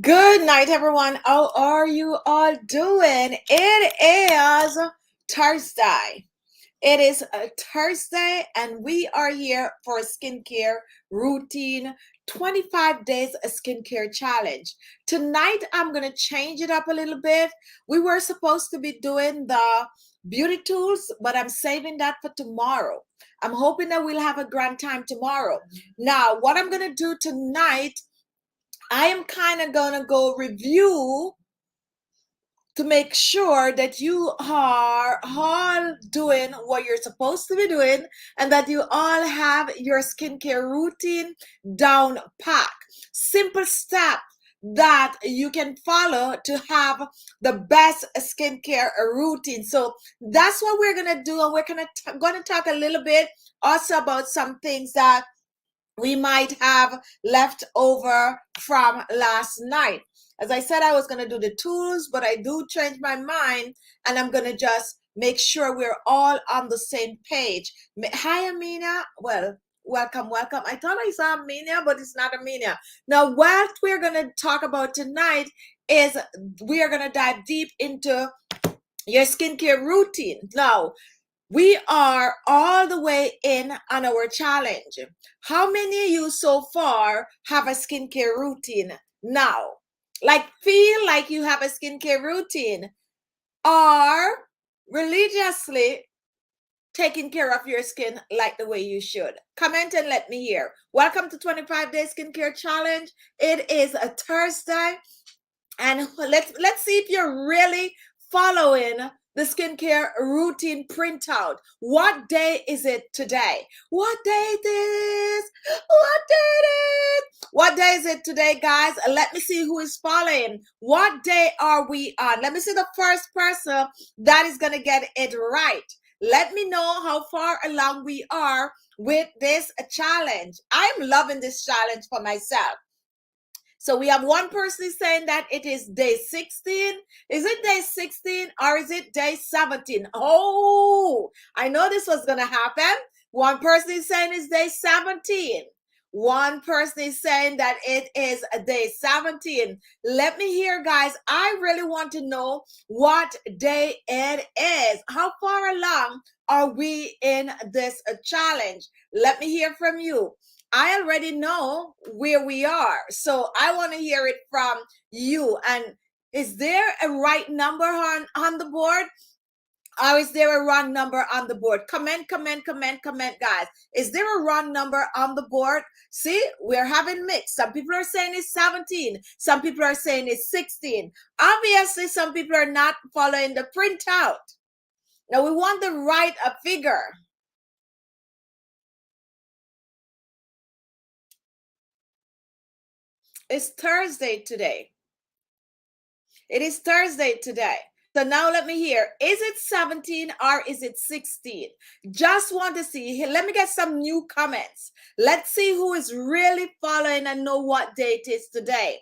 Good night, everyone. How are you all doing? It is Thursday. It is a Thursday, and we are here for a skincare routine 25 days a skincare challenge. Tonight, I'm going to change it up a little bit. We were supposed to be doing the beauty tools, but I'm saving that for tomorrow. I'm hoping that we'll have a grand time tomorrow. Now, what I'm going to do tonight, I am kind of going to go review to make sure that you are all doing what you're supposed to be doing and that you all have your skincare routine down pat. Simple step that you can follow to have the best skincare routine. So that's what we're going to do, and we're going to talk a little bit also about some things that we might have left over from last night. As I said, I was going to do the tools, but I do change my mind, and I'm going to just make sure we're all on the same page. Hi, Amina. Well, welcome. I thought I saw Amina, but it's not Amina. Now, what we're going to talk about tonight is we are going to dive deep into your skincare routine. Now, we are all the way in on our challenge. How many of you so far have a skincare routine now? Like, feel like you have a skincare routine, or religiously taking care of your skin like the way you should? Comment and let me hear. Welcome to 25 Day Skincare Challenge. It is a Thursday, and let's see if you're really following the skincare routine printout. What day is it today? What day it is? What day it is? What day is it today, guys? Let me see who is following. What day are we on? Let me see the first person that is going to get it right. Let me know how far along we are with this challenge. I'm loving this challenge for myself. So we have one person saying that it is day 16. Is it day 16 or is it day 17? Oh, I know this was going to happen. One person is saying it's day 17. One person is saying that it is day 17. Let me hear, guys. I really want to know what day it is. How far along are we in this challenge? Let me hear from you. I already know where we are, so I want to hear it from you. And is there a right number on the board, or is there a wrong number on the board? Comment, guys. Is there a wrong number on the board? See, we're having mixed. Some people are saying it's 17. Some people are saying it's 16. Obviously, some people are not following the printout. Now, we want the right figure. It's Thursday today. It is Thursday today. So now let me hear, is it 17 or is it 16? Just want to see. Let me get some new comments. Let's see who is really following and know what day it is today.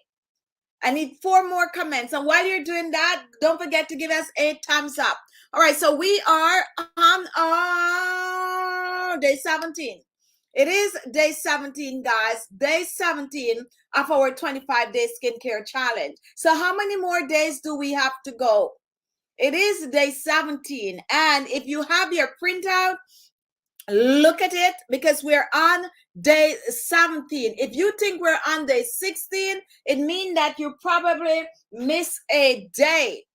I need 4 more comments. And while you're doing that, don't forget to give us a thumbs up. All right, so we are on day 17. It is day 17, guys. Day 17 of our 25-day skincare challenge. So how many more days do we have to go? It is day 17. And if you have your printout, look at it, because we're on day 17. If you think we're on day 16, it means that you probably miss a day.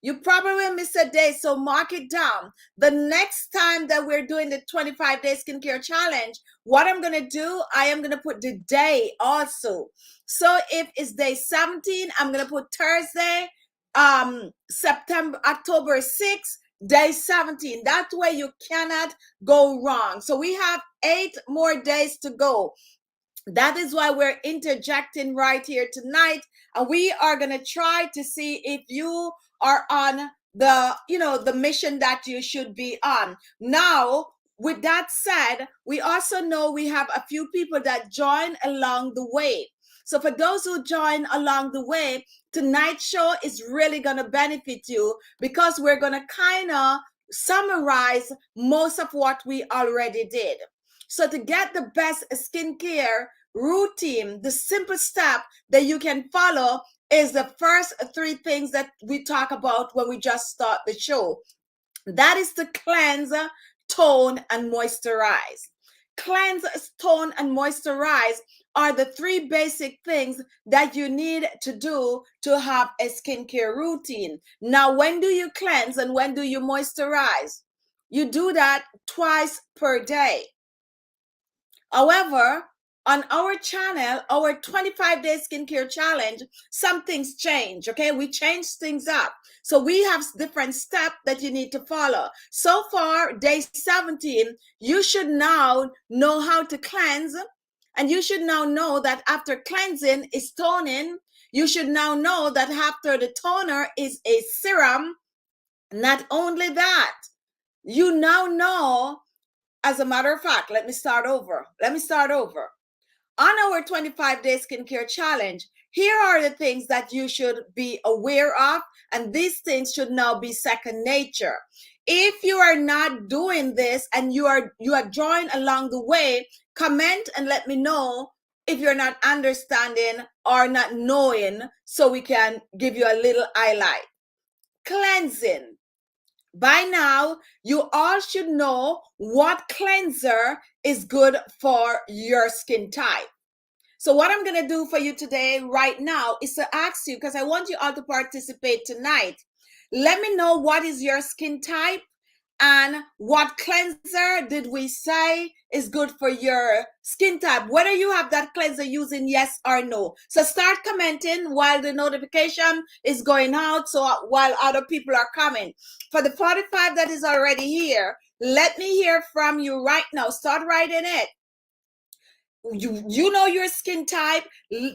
You probably missed a day, so mark it down. The next time that we're doing the 25-day skincare challenge, what I'm going to do, I am going to put the day also. So if it's day 17, I'm going to put Thursday, October 6th, day 17. That way you cannot go wrong. So we have 8 more days to go. That is why we're interjecting right here tonight. And we are going to try to see if you are on the mission that you should be on. Now, with that said, we also know we have a few people that join along the way. So for those who join along the way, tonight's show is really going to benefit you, because we're going to kind of summarize most of what we already did. So to get the best skincare routine, the simple step that you can follow is the first three things that we talk about when we just start the show. That is to cleanse, tone, and moisturize. Cleanse, tone, and moisturize are the three basic things that you need to do to have a skincare routine. Now, when do you cleanse and when do you moisturize? You do that twice per day. However, on our channel, our 25-day skincare challenge, some things change, okay? We change things up. So we have different steps that you need to follow. So far, day 17, you should now know how to cleanse, and you should now know that after cleansing is toning. You should now know that after the toner is a serum. Not only that, you now know, as a matter of fact, let me start over. On our 25-day skincare challenge, here are the things that you should be aware of, and these things should now be second nature. If you are not doing this and you are drawing along the way, comment and let me know if you're not understanding or not knowing, so we can give you a little highlight. Cleansing. By now, you all should know what cleanser is good for your skin type. So what I'm going to do for you today, right now, is to ask you, because I want you all to participate tonight. Let me know what is your skin type and what cleanser did we say is good for your skin type, whether you have that cleanser using yes or no. So start commenting while the notification is going out, so while other people are coming. For the 45 that is already here, let me hear from you right now. Start writing it. You know your skin type.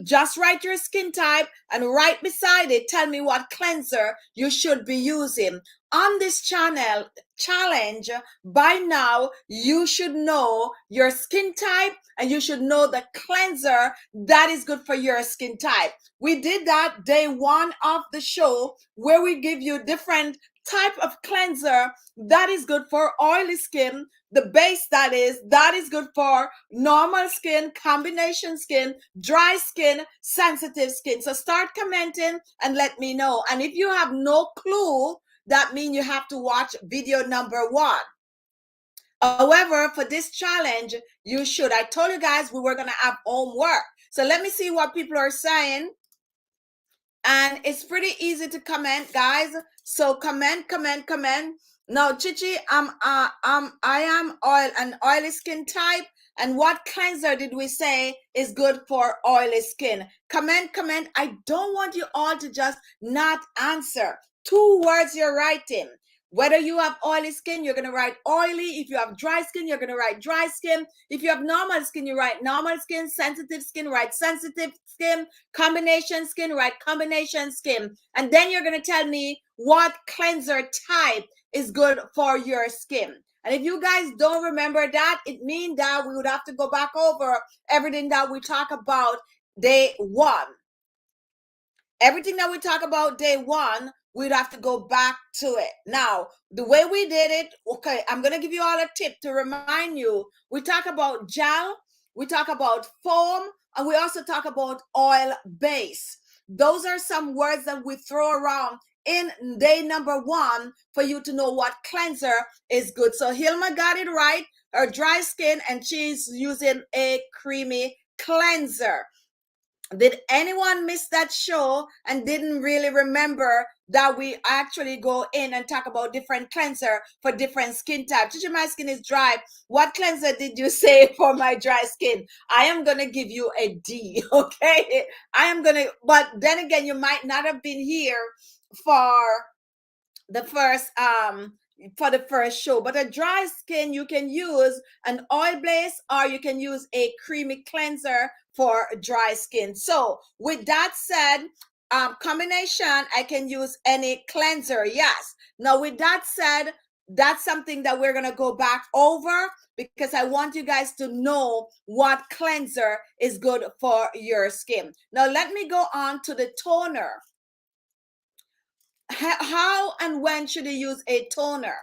Just write your skin type, and right beside it, tell me what cleanser you should be using. On this channel challenge, by now you should know your skin type, and you should know the cleanser that is good for your skin type. We did that day one of the show, where we give you different type of cleanser that is good for oily skin, the base that is good for normal skin, combination skin, dry skin, sensitive skin. So start commenting and let me know. And if you have no clue, that means you have to watch video number 1. However, for this challenge, you should. I told you guys we were going to have homework. So let me see what people are saying. And it's pretty easy to comment, guys. So comment. Now, Khichi, I am an oily skin type. And what cleanser did we say is good for oily skin? Comment. I don't want you all to just not answer. 2 words you're writing. Whether you have oily skin, you're going to write oily. If you have dry skin, you're going to write dry skin. If you have normal skin, you write normal skin. Sensitive skin, write sensitive skin. Combination skin, write combination skin. And then you're going to tell me what cleanser type is good for your skin. And if you guys don't remember that, it means that we would have to go back over everything that we talk about day 1. Everything that we talk about day 1, we'd have to go back to it. Now, the way we did it, okay, I'm going to give you all a tip to remind you. We talk about gel, we talk about foam, and we also talk about oil base. Those are some words that we throw around in day number 1 for you to know what cleanser is good. So Hilma got it right, her dry skin, and she's using a creamy cleanser. Did anyone miss that show and didn't really remember that we actually go in and talk about different cleanser for different skin types? Khichi, my skin is dry. What cleanser did you say for my dry skin? I am going to give you a D, okay? But then again, you might not have been here for the first show. But a dry skin, you can use an oil base, or you can use a creamy cleanser for dry skin. So with that said, combination, I can use any cleanser. Yes. Now with that said, that's something that we're going to go back over, because I want you guys to know what cleanser is good for your skin. Now let me go on to the toner. How and when should you use a toner?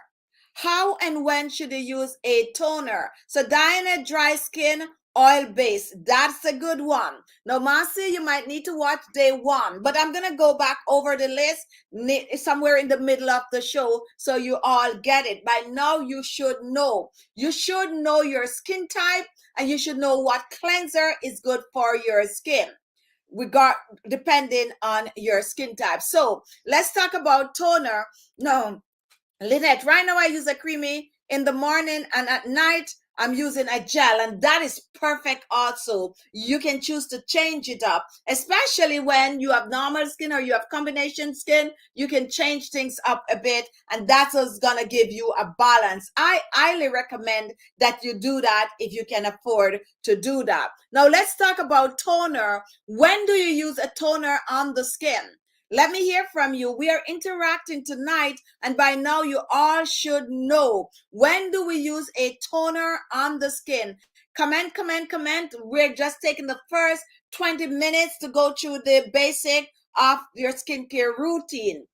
How and when should you use a toner? So Diana, dry skin, oil base. That's a good one. Now, Marcy, you might need to watch day 1, but I'm going to go back over the list somewhere in the middle of the show so you all get it. By now, you should know. You should know your skin type, and you should know what cleanser is good for your skin, depending on your skin type. So let's talk about toner. No, Lynette, right now I use a creamy in the morning, and at night I'm using a gel, and that is perfect also. You can choose to change it up, especially when you have normal skin or you have combination skin. You can change things up a bit, and that's what's gonna give you a balance. I highly recommend that you do that if you can afford to do that. Now let's talk about toner. When do you use a toner on the skin? Let me hear from you. We are interacting tonight, and by now you all should know, when do we use a toner on the skin? Comment, comment, comment. We're just taking the first 20 minutes to go through the basic of your skincare routine.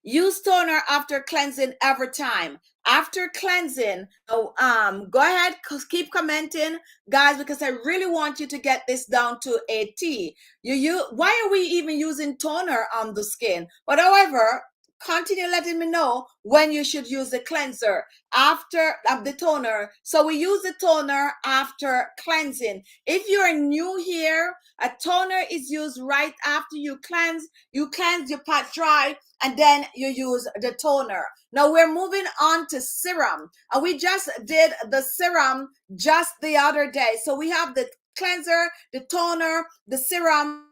Use toner after cleansing every time. After cleansing, go ahead, keep commenting, guys, because I really want you to get this down to a T. Why are we even using toner on the skin? But however, continue letting me know when you should use the cleanser after the toner. So we use the toner after cleansing. If you're new here, a toner is used right after you cleanse. You cleanse your pot dry, and then you use the toner. Now we're moving on to serum. And we just did the serum just the other day. So we have the cleanser, the toner, the serum,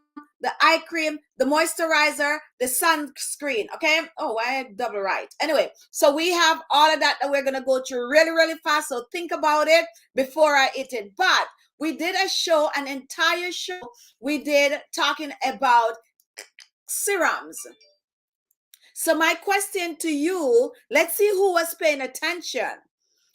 the eye cream, the moisturizer, the sunscreen. Okay. Oh, I had double right. Anyway, so we have all of that we're going to go through really, really fast. So think about it before I hit it. But we did a show, an entire show we did talking about serums. So my question to you, let's see who was paying attention.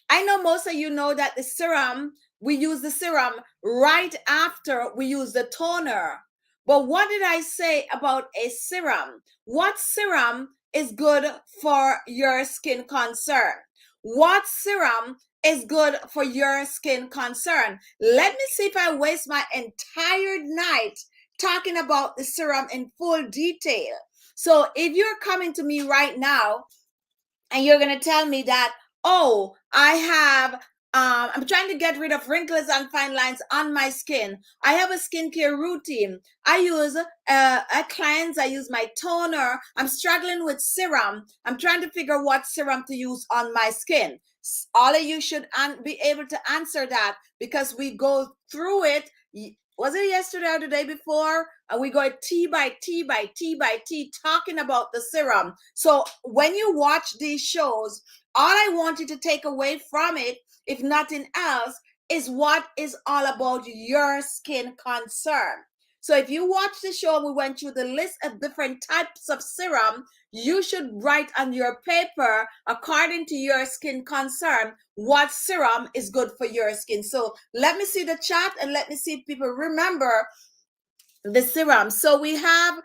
I know most of you know that the serum, we use the serum right after we use the toner. But what did I say about a serum? What serum is good for your skin concern? What serum is good for your skin concern? Let me see if I waste my entire night talking about the serum in full detail. So if you're coming to me right now and you're going to tell me that, oh, I have, I'm trying to get rid of wrinkles and fine lines on my skin. I have a skincare routine. I use a cleanse. I use my toner. I'm struggling with serum. I'm trying to figure what serum to use on my skin. All of you should be able to answer that, because we go through it. Was it yesterday or the day before? And we go T by T by T by T talking about the serum. So when you watch these shows, all I want you to take away from it, if nothing else, is what is all about your skin concern. So if you watch the show and we went through the list of different types of serum, you should write on your paper, according to your skin concern, what serum is good for your skin. So let me see the chat and let me see if people remember the serum. So we have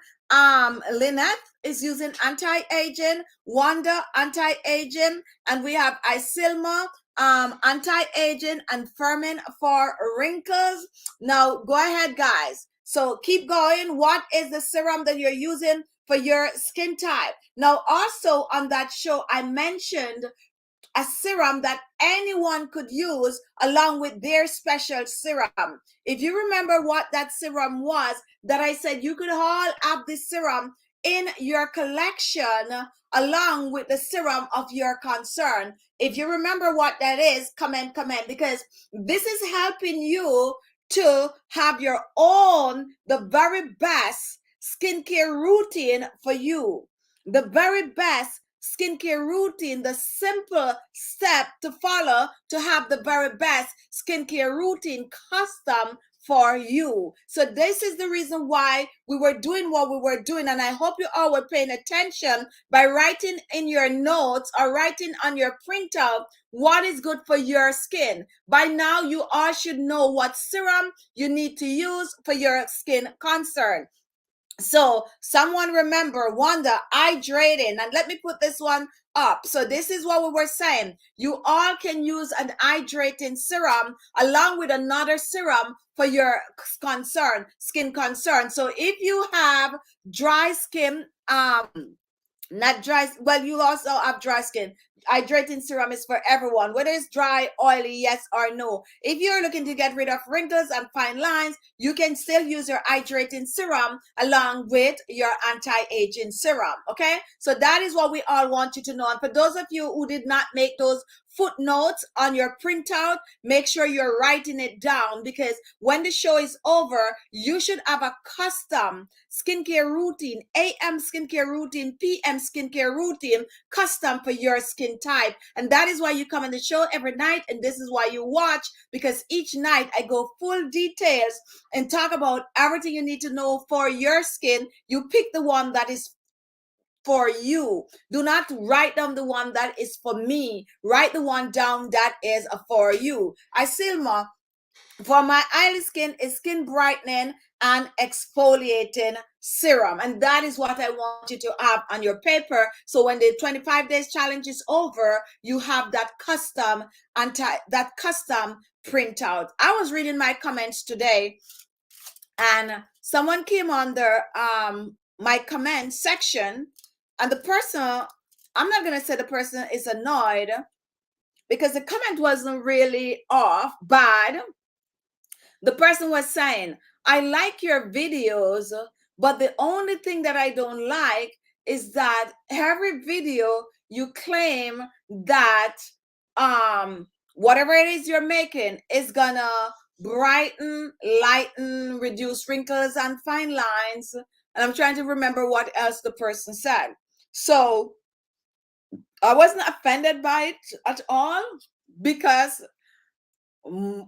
Lynette is using anti-aging, Wanda anti-aging, and we have Isilma anti-aging, and Fermin for wrinkles. Now go ahead, guys. So keep going. What is the serum that you're using for your skin type? Now also on that show I mentioned a serum that anyone could use along with their special serum. If you remember what that serum was, that I said you could all have this serum in your collection along with the serum of your concern. If you remember what that is, comment, because this is helping you to have your own, the very best skincare routine for you. The very best skincare routine, the simple step to follow to have the very best skincare routine custom for you. So this is the reason why we were doing what we were doing, and I hope you all were paying attention by writing in your notes or writing on your printout what is good for your skin. By now you all should know what serum you need to use for your skin concern. So someone remember Wanda hydrating, and let me put this one up. So this is what we were saying. You all can use an hydrating serum along with another serum for your skin concern. So if you have dry skin, not dry, well, you also have dry skin. Hydrating serum is for everyone, whether it's dry, oily, yes or no. If you're looking to get rid of wrinkles and fine lines, you can still use your hydrating serum along with your anti-aging serum. Okay, so that is what we all want you to know. And for those of you who did not make those footnotes on your printout, make sure you're writing it down, because when the show is over, you should have a custom skincare routine, AM skincare routine, PM skincare routine, custom for your skin type. And that is why you come on the show every night, and this is why you watch, because each night I go full details and talk about everything you need to know for your skin. You pick the one that is for you. Do not write down the one that is for me. Write the one down that is for you. Silma, for my oily skin, is skin brightening and exfoliating serum, and that is what I want you to have on your paper. So when the 25 days challenge is over, you have that custom printout. I was reading my comments today, and someone came under my comment section, and the person, I'm not going to say the person is annoyed, because the comment wasn't really off, bad. The person was saying, I like your videos, but the only thing that I don't like is that every video you claim that whatever it is you're making is gonna brighten, lighten, reduce wrinkles and fine lines. And I'm trying to remember what else the person said. So I wasn't offended by it at all, because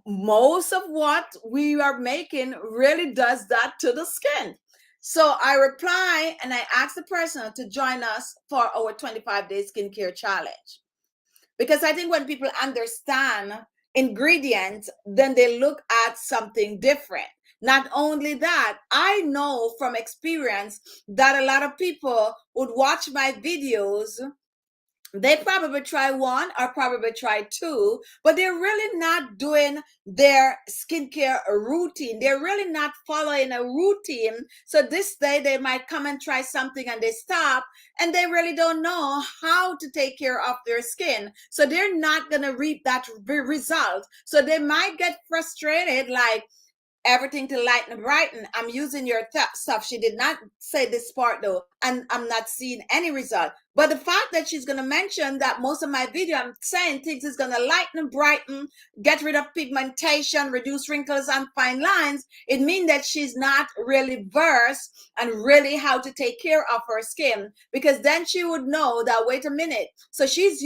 most of what we are making really does that to the skin. So I reply and I ask the person to join us for our 25-day skincare challenge, because I think when people understand ingredients, then they look at something different. Not only that, I know from experience that a lot of people would watch my videos, they probably try one or probably try two, but they're really not doing their skincare routine. They're really not following a routine. So this day they might come and try something and they stop, and they really don't know how to take care of their skin. So they're not going to reap that result. So they might get frustrated, like, everything to lighten and brighten, I'm using your stuff. She did not say this part though, and I'm not seeing any result. But the fact that she's going to mention that most of my video, I'm saying things is going to lighten and brighten, get rid of pigmentation, reduce wrinkles and fine lines, it means that she's not really versed and really how to take care of her skin, because then she would know that, wait a minute, so she's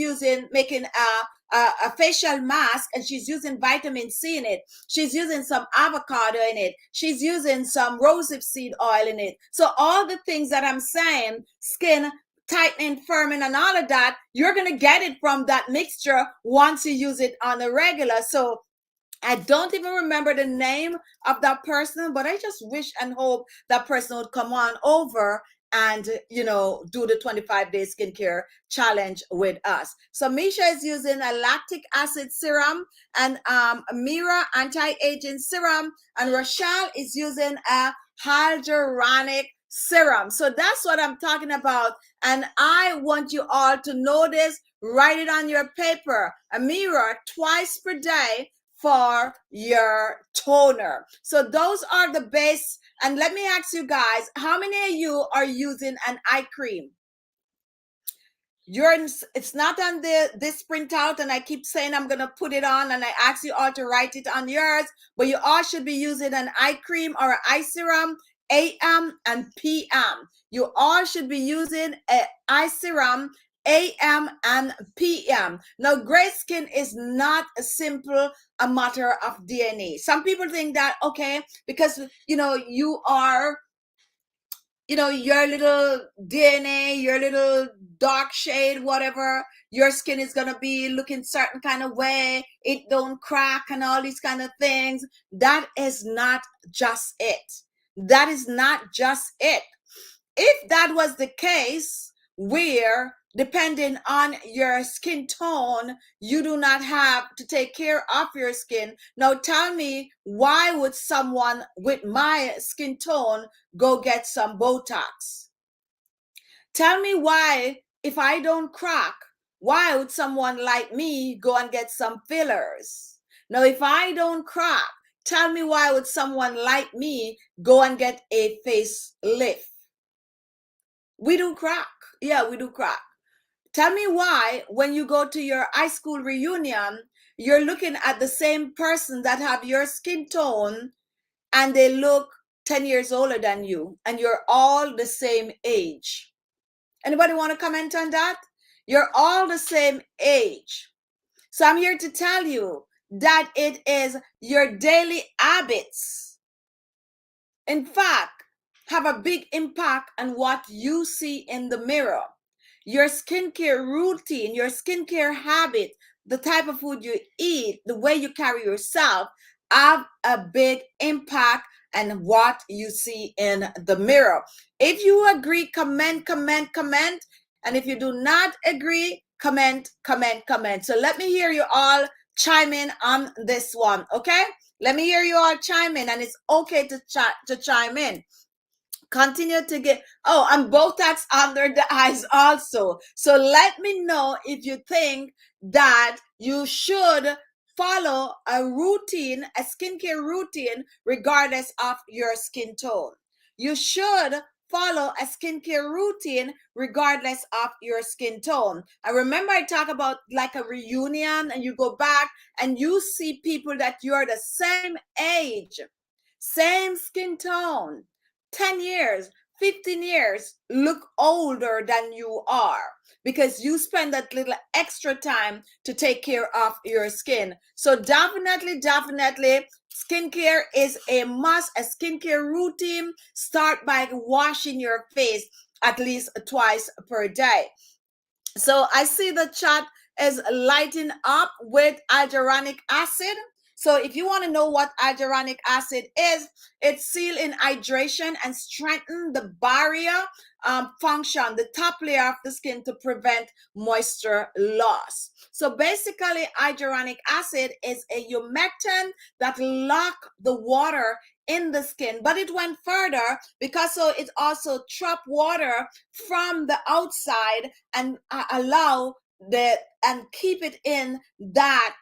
making a facial mask, and she's using vitamin C in it. She's using some avocado in it. She's using some rosehip seed oil in it. So all the things that I'm saying, skin tightening, firming, and all of that, you're going to get it from that mixture once you use it on a regular. So I don't even remember the name of that person, but I just wish and hope that person would come on over and, do the 25-day skincare challenge with us. So Misha is using a lactic acid serum, and Mira anti-aging serum, and Rochelle is using a hyaluronic serum. So that's what I'm talking about. And I want you all to know this. Write it on your paper. Amira, twice per day for your toner. So those are the base. And let me ask you guys, how many of you are using an eye cream? It's not on this printout, and I keep saying I'm gonna put it on, and I ask you all to write it on yours, but you all should be using an eye cream or an eye serum, AM and PM. You all should be using an eye serum, AM and PM. Now, gray skin is not a matter of DNA. Some people think that, okay, because you are your little DNA, your little dark shade, whatever, your skin is going to be looking certain kind of way, it don't crack and all these kind of things. That is not just it. That is not just it. If that was the case, where depending on your skin tone, you do not have to take care of your skin. Now tell me, why would someone with my skin tone go get some Botox? Tell me why, if I don't crack, why would someone like me go and get some fillers? Now, if I don't crack, tell me why would someone like me go and get a facelift? We do crack. Yeah, we do crack. Tell me why, when you go to your high school reunion, you're looking at the same person that have your skin tone and they look 10 years older than you, and you're all the same age. Anybody want to comment on that? You're all the same age. So I'm here to tell you that it is your daily habits, in fact, have a big impact on what you see in the mirror. Your skincare routine, your skincare habit, the type of food you eat, the way you carry yourself, have a big impact on what you see in the mirror. If you agree, comment, comment, comment. And if you do not agree, comment, comment, comment. So let me hear you all chime in on this one, okay? Let me hear you all chime in, and it's okay to chime in. Continue to get, oh, and Botox under the eyes also. So let me know if you think that you should follow a routine, a skincare routine, regardless of your skin tone. You should follow a skincare routine regardless of your skin tone. I remember I talk about like a reunion, and you go back and you see people that you're the same age, same skin tone, 10 years, 15 years, look older than you are, because you spend that little extra time to take care of your skin. So definitely, skincare is a must. A skincare routine, start by washing your face at least twice per day. So I see the chat is lighting up with hyaluronic acid. So if you want to know what hyaluronic acid is, it's seal in hydration and strengthen the barrier function, the top layer of the skin, to prevent moisture loss. So basically, hyaluronic acid is a humectant that lock the water in the skin, but it went further, because so it also trap water from the outside and allow the and keep it in that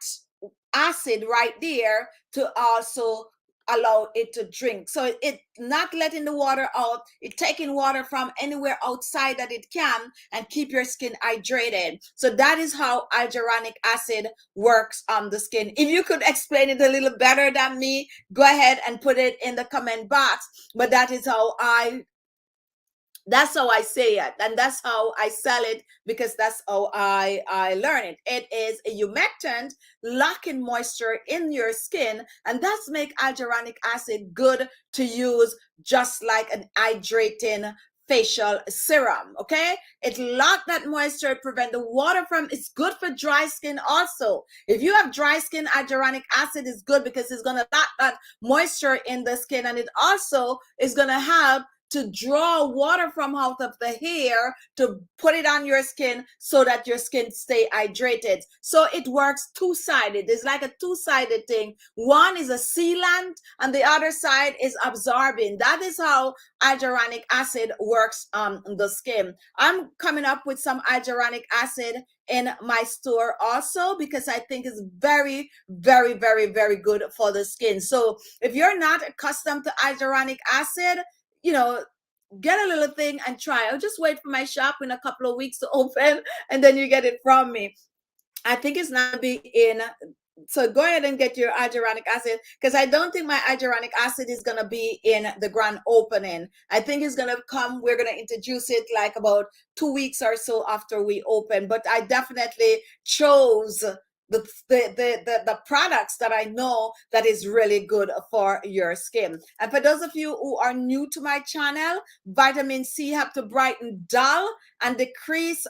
acid right there to also allow it to drink. So it not letting the water out, it taking water from anywhere outside that it can, and keep your skin hydrated. So that is how hyaluronic acid works on the skin. If you could explain it a little better than me, go ahead and put it in the comment box. But that's how I say it, and that's how I sell it, because that's how I learn it. It is a humectant, locking moisture in your skin, and that's make hyaluronic acid good to use, just like an hydrating facial serum. Okay, it lock that moisture, prevent the water from, it's good for dry skin also. If you have dry skin, hyaluronic acid is good, because it's going to lock that moisture in the skin, and it also is going to help to draw water from out of the hair to put it on your skin, so that your skin stay hydrated. So it works two-sided. It's like a two-sided thing. One is a sealant and the other side is absorbing. That is how hyaluronic acid works on the skin. I'm coming up with some hyaluronic acid in my store also, because I think it's very, very, very, very good for the skin. So if you're not accustomed to hyaluronic acid, get a little thing and try. I'll just wait for my shop in a couple of weeks to open, and then you get it from me. I think it's not be in. So go ahead and get your hyaluronic acid, because I don't think my hyaluronic acid is going to be in the grand opening. I think it's going to come, we're going to introduce it like about 2 weeks or so after we open. But I definitely chose the products that I know that is really good for your skin. And for those of you who are new to my channel, vitamin C help to brighten dull and decrease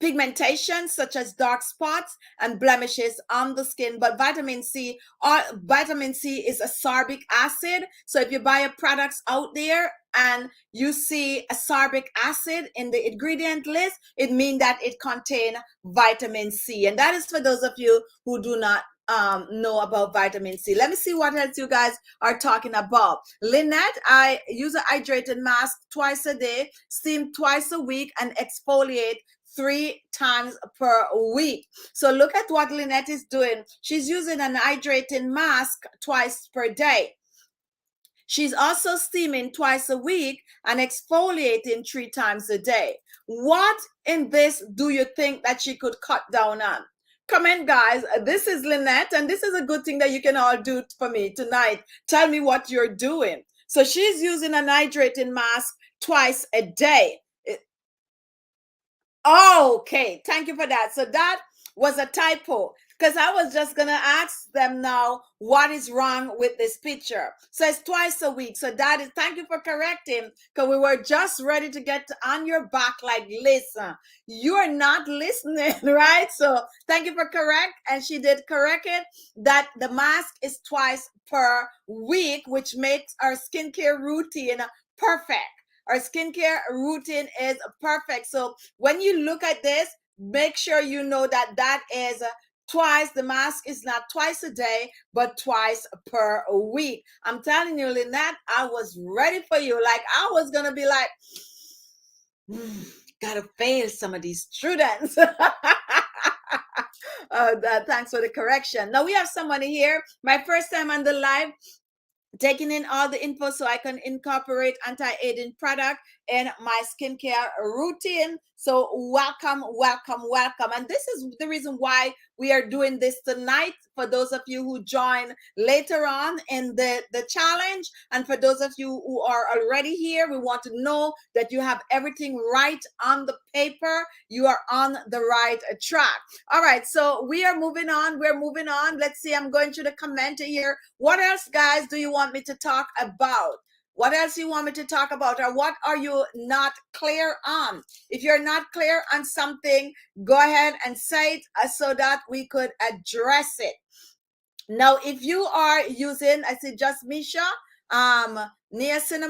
pigmentation such as dark spots and blemishes on the skin. But vitamin C is ascorbic acid. So if you buy a products out there and you see ascorbic acid in the ingredient list, it means that it contains vitamin C. And that is for those of you who do not know about vitamin C. Let me see what else you guys are talking about. Lynette, I use a hydrated mask twice a day, steam twice a week, and exfoliate 3 times per week. So look at what Lynette is doing. She's using an hydrating mask twice per day. She's also steaming twice a week and exfoliating 3 times a day. What in this do you think that she could cut down on? Comment, guys. This is Lynette, and this is a good thing that you can all do for me tonight. Tell me what you're doing. So she's using an hydrating mask twice a day. Okay, thank you for that. So that was a typo, because I was just gonna ask them now what is wrong with this picture. So it's twice a week. So that is, thank you for correcting, because we were just ready to get on your back like, listen, you are not listening, right? So thank you for correct, and she did correct it, that the mask is twice per week, which makes our skincare routine perfect. Our skincare routine is perfect. So when you look at this, make sure you know that that is twice. The mask is not twice a day, but twice per week. I'm telling you, Lynette, I was ready for you. Like, I was going to be like, gotta fail some of these students. Thanks for the correction. Now we have somebody here. My first time on the live, taking in all the info so I can incorporate anti-aging product in my skincare routine. So welcome, welcome, welcome. And this is the reason why we are doing this tonight, for those of you who join later on in the challenge. And for those of you who are already here, we want to know that you have everything right on the paper. You are on the right track. All right, so we are moving on. We're moving on. Let's see, I'm going to the comment here. What else, guys, do you want me to talk about? What else you want me to talk about, or what are you not clear on? If you're not clear on something, go ahead and say it so that we could address it. Now, if you are using, I see just Misha, niacinamide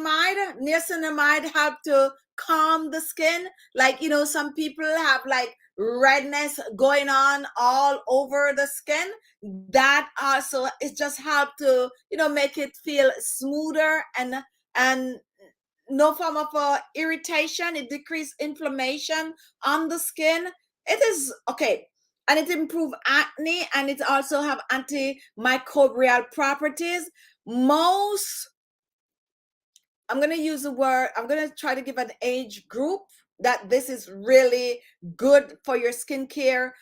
help to calm the skin. Like, you know, some people have like redness going on all over the skin. That also, it just help to, you know, make it feel smoother and no form of irritation. It decreases inflammation on the skin. It is okay, and it improves acne, and it also have antimicrobial properties. Most, I'm going to use the word, I'm going to try to give an age group that this is really good for your skincare,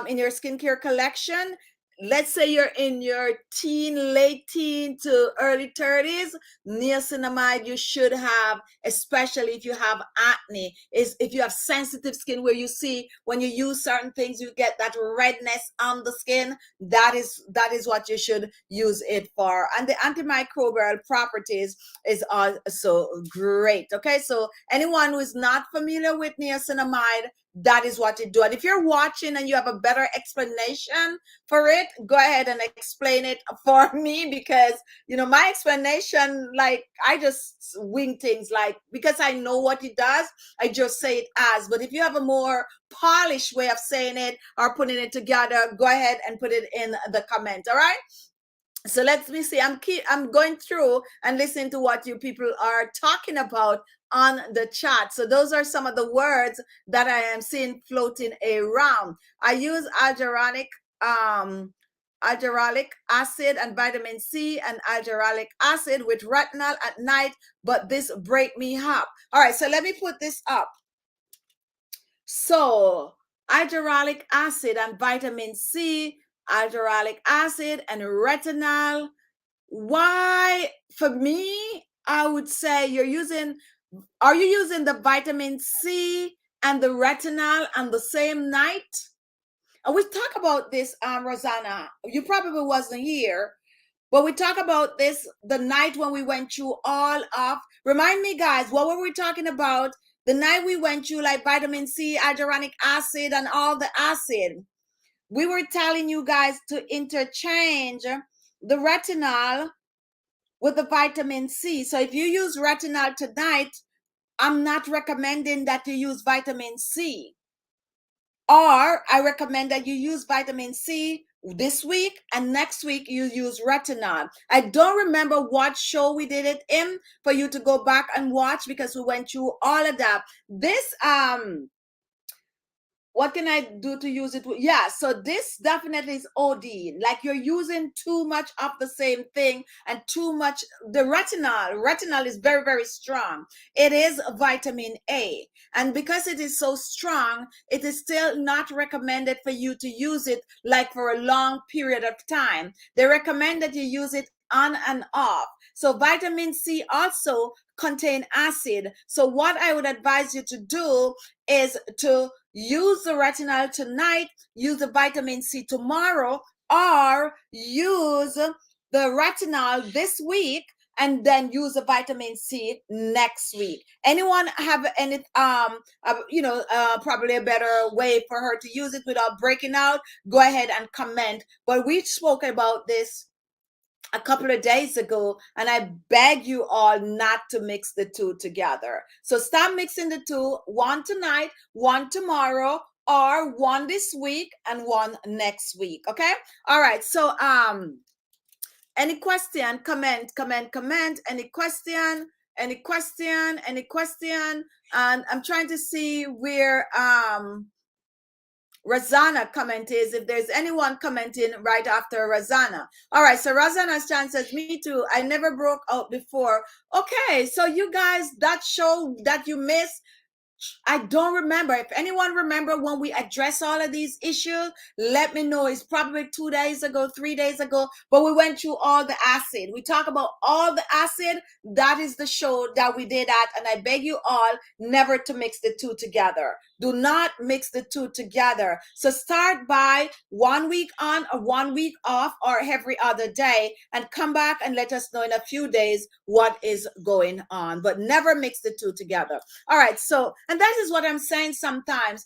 in your skincare collection. Let's say you're in your late teen to early 30s, niacinamide you should have, especially if you have acne, is if you have sensitive skin where you see when you use certain things, you get that redness on the skin. That is what you should use it for. And the antimicrobial properties is also great. Okay, so anyone who is not familiar with niacinamide, that is what it do. And if you're watching and you have a better explanation for it, go ahead and explain it for me, because you know my explanation, like, I just wing things, like, because I know what it does, I just say it as. But if you have a more polished way of saying it or putting it together, go ahead and put it in the comment. All right, so let me see. I'm going through and listening to what you people are talking about on the chat. So those are some of the words that I am seeing floating around. I use hyaluronic acid and vitamin C and hyaluronic acid with retinol at night, but this break me up. All right, so let me put this up. So hyaluronic acid and vitamin C, hyaluronic acid and retinol. Why, for me, I would say are you using the vitamin C and the retinol on the same night? And we talk about this, Rosanna. You probably wasn't here, but we talk about this the night when we went through all of. Remind me, guys, what were we talking about The night we went through like vitamin C, hyaluronic acid, and all the acid, we were telling you guys to interchange the retinol with the vitamin C. So if you use retinol tonight, I'm not recommending that you use vitamin C. Or I recommend that you use vitamin C this week, and next week you use retinol. I don't remember what show we did it in for you to go back and watch, because we went through all of that. This what can I do to use it? Yeah, so this definitely is OD. Like you're using too much of the same thing and too much. The retinol is very, very strong. It is vitamin A. And because it is so strong, it is still not recommended for you to use it like for a long period of time. They recommend that you use it on and off. So vitamin C also contain acid. So what I would advise you to do is to use the retinol tonight, use the vitamin C tomorrow, or use the retinol this week and then use the vitamin C next week. Anyone have any probably a better way for her to use it without breaking out? Go ahead and comment. But we spoke about this a couple of days ago, and I beg you all not to mix the two together. So stop mixing the two, one tonight, one tomorrow, or one this week and one next week. Okay. All right. So any question, comment, any question, and I'm trying to see where Razana comment is, if there's anyone commenting right after Razana. All right, so Razana Chan says, me too, I never broke out before. Okay, so you guys, that show that you missed, I don't remember. If anyone remember when we addressed all of these issues, let me know. It's probably 2 days ago, 3 days ago, but we went through all the acid. We talk about all the acid. That is the show that we did at, and I beg you all never to mix the two together. Do not mix the two together. So start by 1 week on or 1 week off or every other day, and come back and let us know in a few days what is going on, but never mix the two together. All right, so, and that is what I'm saying. Sometimes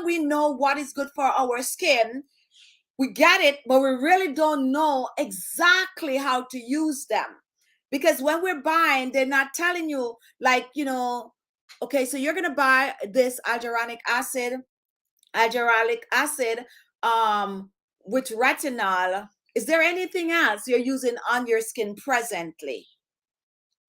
we know what is good for our skin. We get it, but we really don't know exactly how to use them. Because when we're buying, they're not telling you, like, okay, so you're going to buy this hyaluronic acid with retinol. Is there anything else you're using on your skin presently?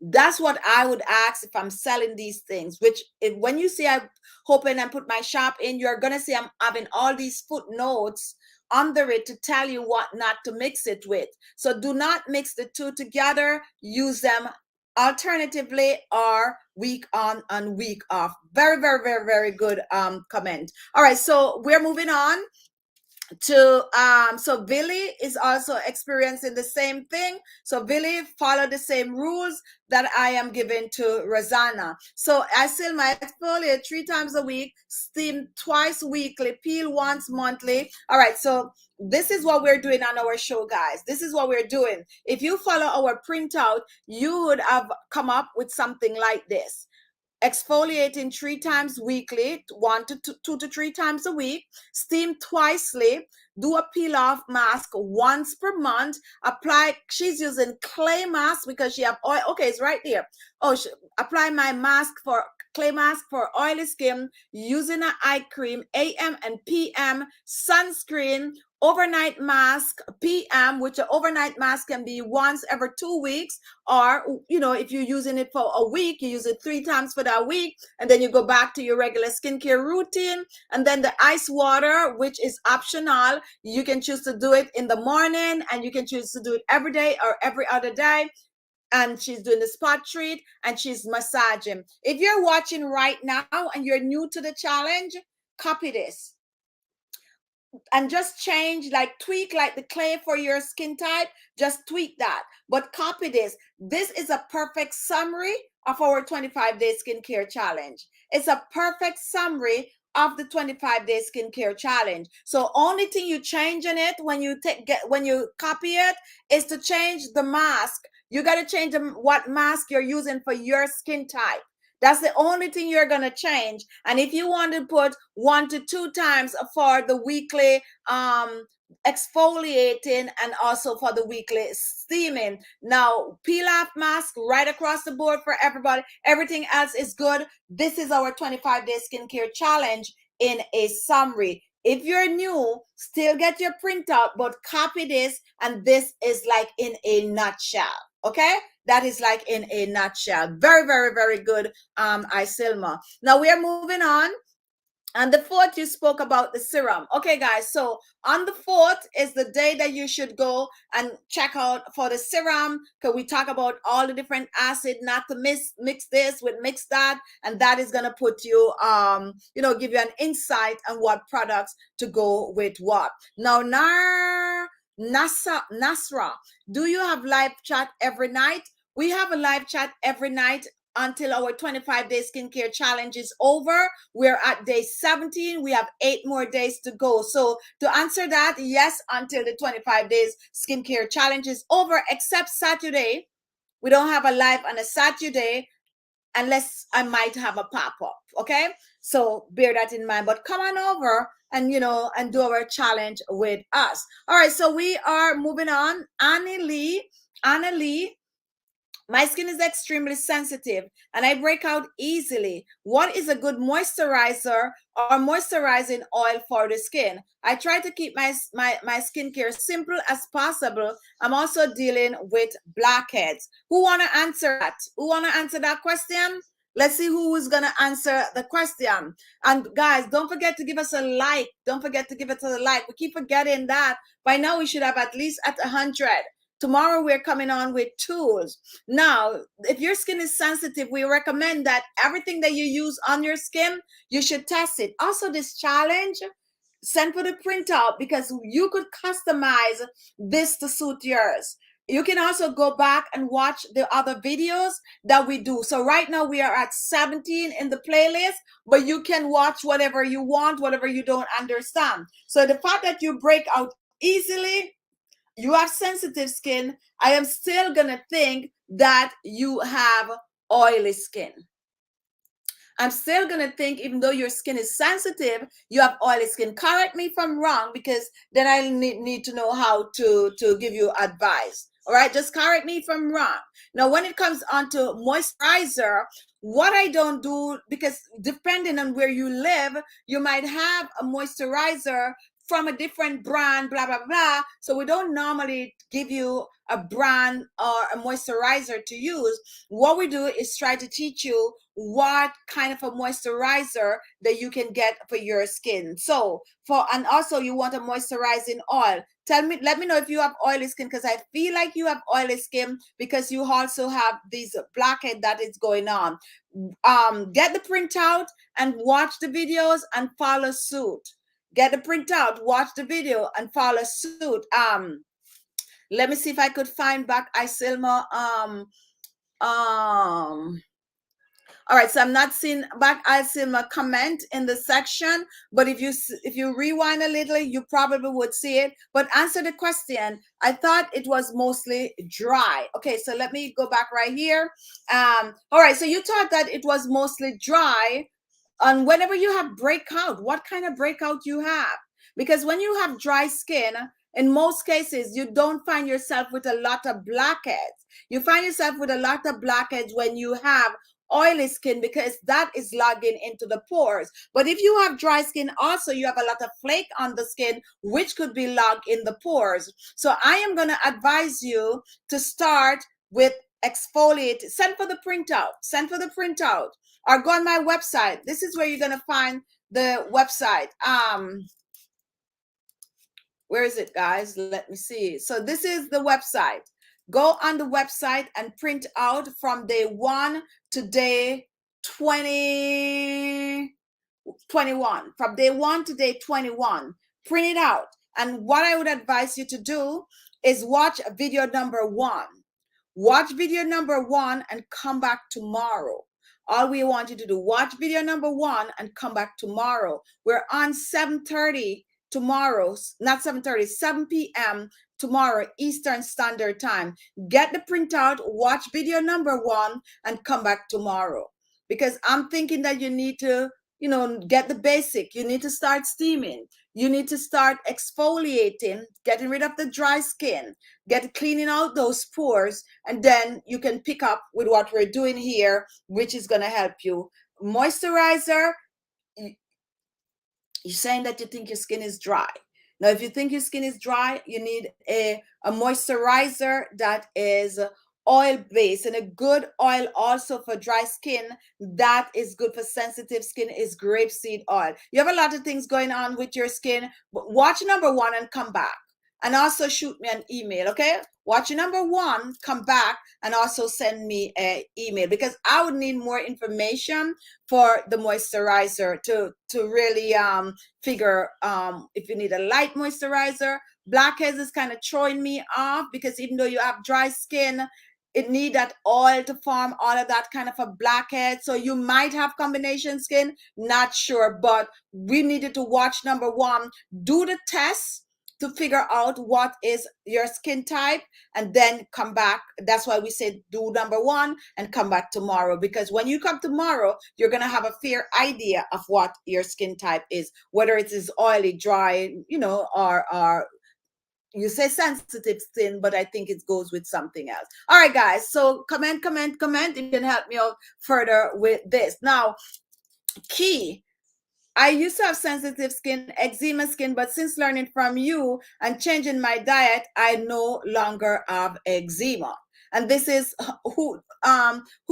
That's what I would ask if I'm selling these things, which when you see I open and put my shop in, you're going to see I'm having all these footnotes under it to tell you what not to mix it with. So do not mix the two together. Use them alternatively or week on and week off. Very, very, very, very good comment. All right, so we're moving on to so Billy is also experiencing the same thing. So Billy follow the same rules that I am giving to Rosanna. So I seal my exfoliate 3 times a week, steam twice weekly, peel once monthly. All right, so this is what we're doing on our show, guys. This is what we're doing. If you follow our printout, you would have come up with something like this. Exfoliating 3 times weekly, 2 to 3 times a week, steam twicely, do a peel off mask once per month, apply, she's using clay mask because she have oil. Okay, it's right there. Oh, apply my mask for clay mask for oily skin, using an eye cream, AM and PM, sunscreen, overnight mask, PM, which an overnight mask can be once every 2 weeks, or if you're using it for a week, you use it 3 times for that week, and then you go back to your regular skincare routine. And then the ice water, which is optional, you can choose to do it in the morning, and you can choose to do it every day or every other day. And she's doing the spot treat, and she's massaging. If you're watching right now and you're new to the challenge, copy this and just change, like tweak, like the clay for your skin type, just tweak that, but copy this. This is a perfect summary of our 25-day skincare challenge. It's a perfect summary of the 25-day skincare challenge. So only thing you change in it when you copy it is to change the mask. You got to change what mask you're using for your skin type. That's the only thing you're going to change. And if you want to put 1 to 2 times for the weekly exfoliating and also for the weekly steaming. Now, peel off mask right across the board for everybody. Everything else is good. This is our 25-day skincare challenge in a summary. If you're new, still get your printout, but copy this, and this is like in a nutshell. Okay, that is like in a nutshell. Very, very, very good, Isilma. Now we are moving on. And the 4th, you spoke about the serum. Okay, guys, so on the 4th is the day that you should go and check out for the serum, because we talk about all the different acid, not to mix this with mix that, and that is going to put you, give you an insight on what products to go with what. Now, Nasra, do you have live chat every night? We have a live chat every night until our 25-day skincare challenge is over. We're at day 17. We have 8 more days to go. So to answer that, yes, until the 25 days skincare challenge is over, except Saturday. We don't have a live on a Saturday unless I might have a pop-up. Okay, so bear that in mind. But come on over and and do our challenge with us. All right, so we are moving on. Anna Lee, my skin is extremely sensitive and I break out easily. What is a good moisturizer or moisturizing oil for the skin? I try to keep my skincare simple as possible. I'm also dealing with blackheads. Who want to answer that? Who want to answer that question? Let's see who is going to answer the question. And guys, don't forget to give us a like. Don't forget to give it a like. We keep forgetting that. By now, we should have at least at 100. Tomorrow we're coming on with tools. Now, if your skin is sensitive, we recommend that everything that you use on your skin, you should test it. Also, this challenge, send for the printout because you could customize this to suit yours. You can also go back and watch the other videos that we do. So right now we are at 17 in the playlist, but you can watch whatever you want, whatever you don't understand. So the fact that you break out easily, you have sensitive skin, I am still gonna think that you have oily skin. I'm still gonna think, even though your skin is sensitive, you have oily skin. Correct me if I'm wrong, because then I need to know how to give you advice. All right, just correct me if I'm wrong. Now, when it comes on to moisturizer, what I don't do, because depending on where you live, you might have a moisturizer from a different brand, blah, blah, blah. So we don't normally give you a brand or a moisturizer to use. What we do is try to teach you what kind of a moisturizer that you can get for your skin. So and also you want a moisturizing oil. Let me know if you have oily skin, because I feel like you have oily skin because you also have these blackhead that is going on. Get the printout and watch the videos and follow suit. Get the printout, watch the video, and follow suit. Let me see if I could find back Isilma. All right, so I'm not seeing back Isilma comment in the section, but if you rewind a little, you probably would see it. But answer the question. I thought it was mostly dry. Okay, so let me go back right here. All right, so you thought that it was mostly dry. And whenever you have breakout, what kind of breakout you have? Because when you have dry skin, in most cases, you don't find yourself with a lot of blackheads. You find yourself with a lot of blackheads when you have oily skin, because that is logging into the pores. But if you have dry skin, also you have a lot of flake on the skin, which could be logged in the pores. So I am going to advise you to start with exfoliate. Send for the printout, or go on my website. This is where you're going to find the website. Where is it, guys? Let me see. So this is the website. Go on the website and print out from day 1 to day 21. From day 1 to day 21. Print it out. And what I would advise you to do is watch video number 1. Watch video number 1 and come back tomorrow. All we want you to do, watch video number 1 and come back tomorrow. We're on 7:30 tomorrow, not 7:30, 7 p.m. tomorrow, Eastern Standard Time. Get the printout, watch video number 1, and come back tomorrow. because I'm thinking that you need to, you know, get the basic. You need to start steaming. You need to start exfoliating, getting rid of the dry skin, cleaning out those pores, and then you can pick up with what we're doing here, which is going to help you. Moisturizer, you're saying that you think your skin is dry. Now, if you think your skin is dry, you need a moisturizer that is oil-based, and a good oil also for dry skin that is good for sensitive skin is grapeseed oil. You have a lot of things going on with your skin, but watch number one and come back. And also shoot me an email, okay? Watch number one, come back, and also send me an email, because I would need more information for the moisturizer to really figure if you need a light moisturizer. Blackheads is kind of throwing me off, because even though you have dry skin, it need that oil to form all of that kind of a blackhead. So you might have combination skin, not sure, but we needed to watch number one, do the test to figure out what is your skin type, and then come back. That's why we said do number one and come back tomorrow, because when you come tomorrow, you're going to have a fair idea of what your skin type is, whether it is oily, dry, you know, or you say sensitive skin, but I think it goes with something else. All right, guys. So comment. You can help me out further with this. Now, key. I used to have sensitive skin, eczema skin, but since learning from you and changing my diet, I no longer have eczema. And this is who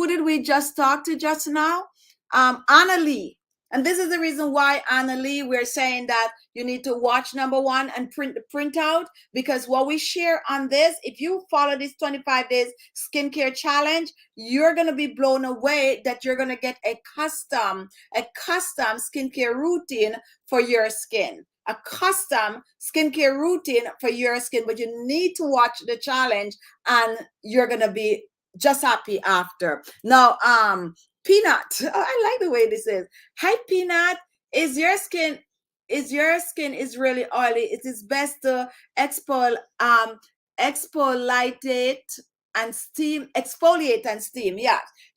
did we just talk to just now? Anna Lee. And this is the reason why, Anna Lee, we're saying that you need to watch number one and print out, because what we share on this, if you follow this 25 days skincare challenge, you're going to be blown away that you're going to get a custom skincare routine for your skin. A custom skincare routine for your skin, but you need to watch the challenge and you're going to be just happy after. Now, Peanut, oh, I like the way this is. Hi, Peanut. Is your skin is really oily? It is best to exfoliate and steam. Exfoliate and steam.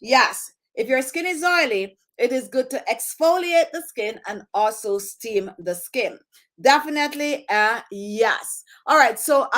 Yes. If your skin is oily, it is good to exfoliate the skin and also steam the skin. Definitely, yes. All right. So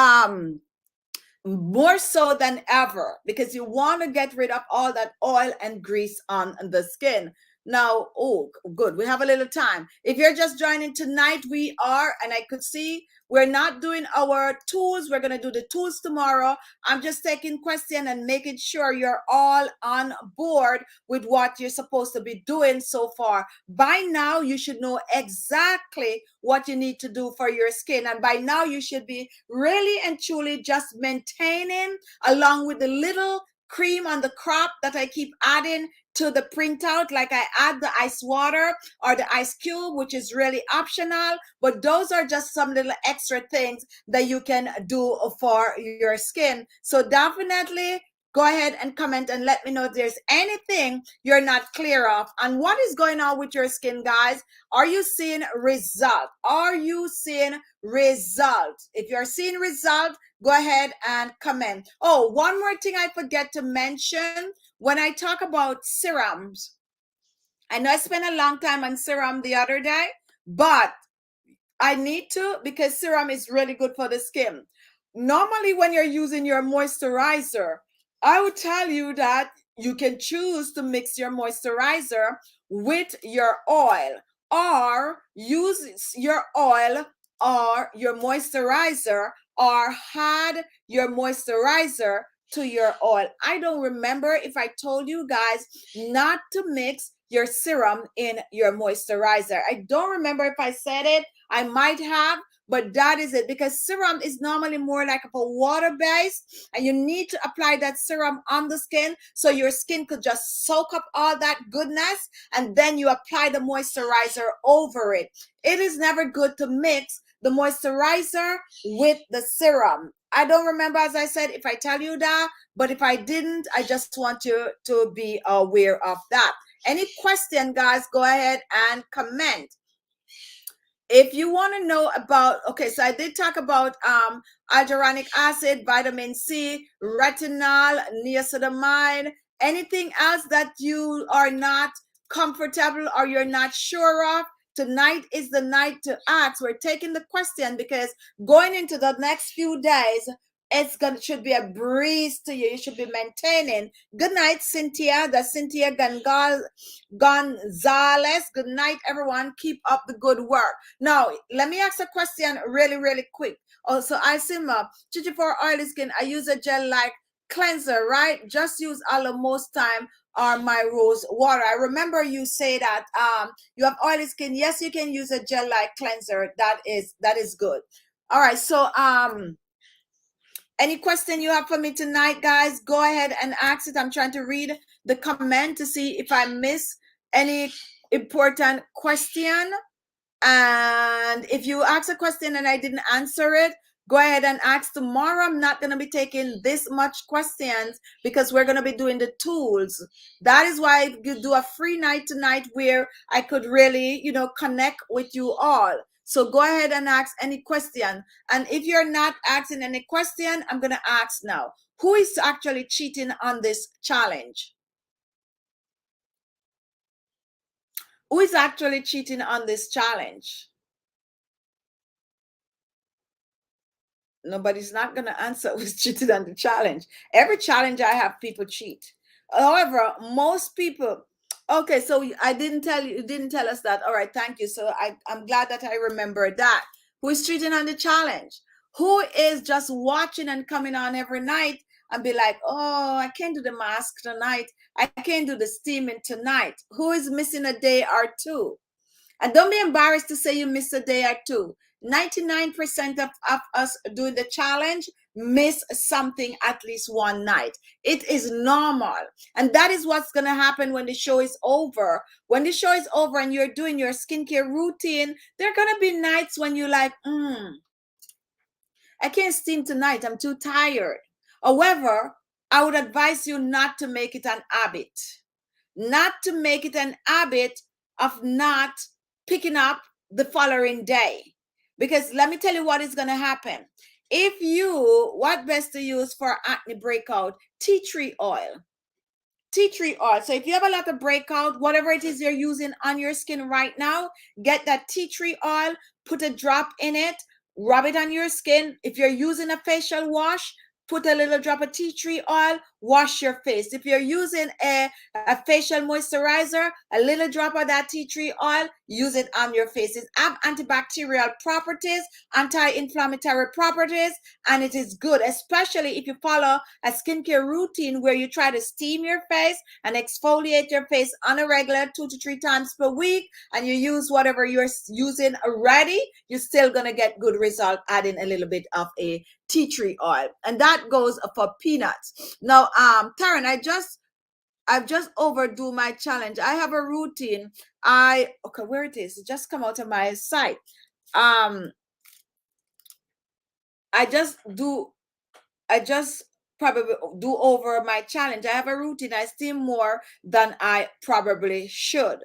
more so than ever, because you want to get rid of all that oil and grease on the skin. Now, oh, good, we have a little time. If you're just joining tonight, we are, and I could see we're not doing our tools. We're going to do the tools tomorrow. I'm just taking questions and making sure you're all on board with what you're supposed to be doing so far. By now, you should know exactly what you need to do for your skin. And by now, you should be really and truly just maintaining, along with the little cream on the crop that I keep adding to the printout, like I add the ice water or the ice cube, which is really optional, but those are just some little extra things that you can do for your skin. So definitely go ahead and comment and let me know if there's anything you're not clear of and what is going on with your skin, guys. Are you seeing result? Are you seeing results? If you're seeing results, go ahead and comment. Oh, one more thing I forget to mention. When I talk about serums, I know I spent a long time on serum the other day, but I need to, because serum is really good for the skin. Normally, when you're using your moisturizer, I would tell you that you can choose to mix your moisturizer with your oil, or use your oil or your moisturizer, or add your moisturizer to your oil. I don't remember if I told you guys not to mix your serum in your moisturizer. I don't remember if I said it. I might have, but that is it, because serum is normally more like a water base, and you need to apply that serum on the skin so your skin could just soak up all that goodness, and then you apply the moisturizer over it. It is never good to mix the moisturizer with the serum. I don't remember, as I said, if I tell you that, but if I didn't, I just want you to be aware of that. Any question, guys, go ahead and comment. If you want to know about, okay, so I did talk about hyaluronic acid, vitamin C, retinol, niacinamide, Anything else that you are not comfortable or you're not sure of, tonight is the night to ask. We're taking the question because going into the next few days, should be a breeze to you. You should be maintaining. Good night, Cynthia. That's Cynthia Gonzalez. Good night, everyone. Keep up the good work. Now, let me ask a question really quick. Also, I simmer. Chichi for oily skin, I use a gel like cleanser, right? Just use aloe most time or my rose water. I remember you say that you have oily skin. Yes, you can use a gel like cleanser. That is good. All right, so any question you have for me tonight, guys, go ahead and ask it. I'm trying to read the comment to see if I miss any important question. And if you ask a question and I didn't answer it, go ahead and ask tomorrow. I'm not going to be taking this much questions because we're going to be doing the tools. That is why you do a free night tonight where I could really, connect with you all. So go ahead and ask any question. And if you're not asking any question, I'm going to ask now. Who is actually cheating on this challenge? Who is actually cheating on this challenge? Nobody's not going to answer who's cheated on the challenge. Every challenge I have, people cheat. However, most people, okay, so I didn't tell you didn't tell us that. All right, thank you. So I'm glad that I remember that. Who is cheating on the challenge? Who is just watching and coming on every night and be like, oh, I can't do the mask tonight, I can't do the steaming tonight? Who is missing a day or two? And don't be embarrassed to say you missed a day or two. 99% of us doing the challenge miss something at least one night. It is normal. And that is what's going to happen when the show is over. When the show is over and you're doing your skincare routine, there are going to be nights when you're like, I can't steam tonight, I'm too tired. However, I would advise you not to make it an habit. Not to make it an habit of not picking up the following day. Because let me tell you what is going to happen. What best to use for acne breakout? Tea tree oil. Tea tree oil. So if you have a lot of breakout, whatever it is you're using on your skin right now, get that tea tree oil, put a drop in it, rub it on your skin. If you're using a facial wash, put a little drop of tea tree oil, wash your face. If you're using a facial moisturizer, a little drop of that tea tree oil, use it on your face. It has antibacterial properties, anti-inflammatory properties, and it is good, especially if you follow a skincare routine where you try to steam your face and exfoliate your face on a regular 2 to 3 times per week, and you use whatever you're using already, you're still going to get good result adding a little bit of a tea tree oil. And that goes for peanuts. Now, Taryn, I've just overdue my challenge. I have a routine. Okay, where it is? It just come out of my site. I just probably do over my challenge. I have a routine. I steam more than I probably should.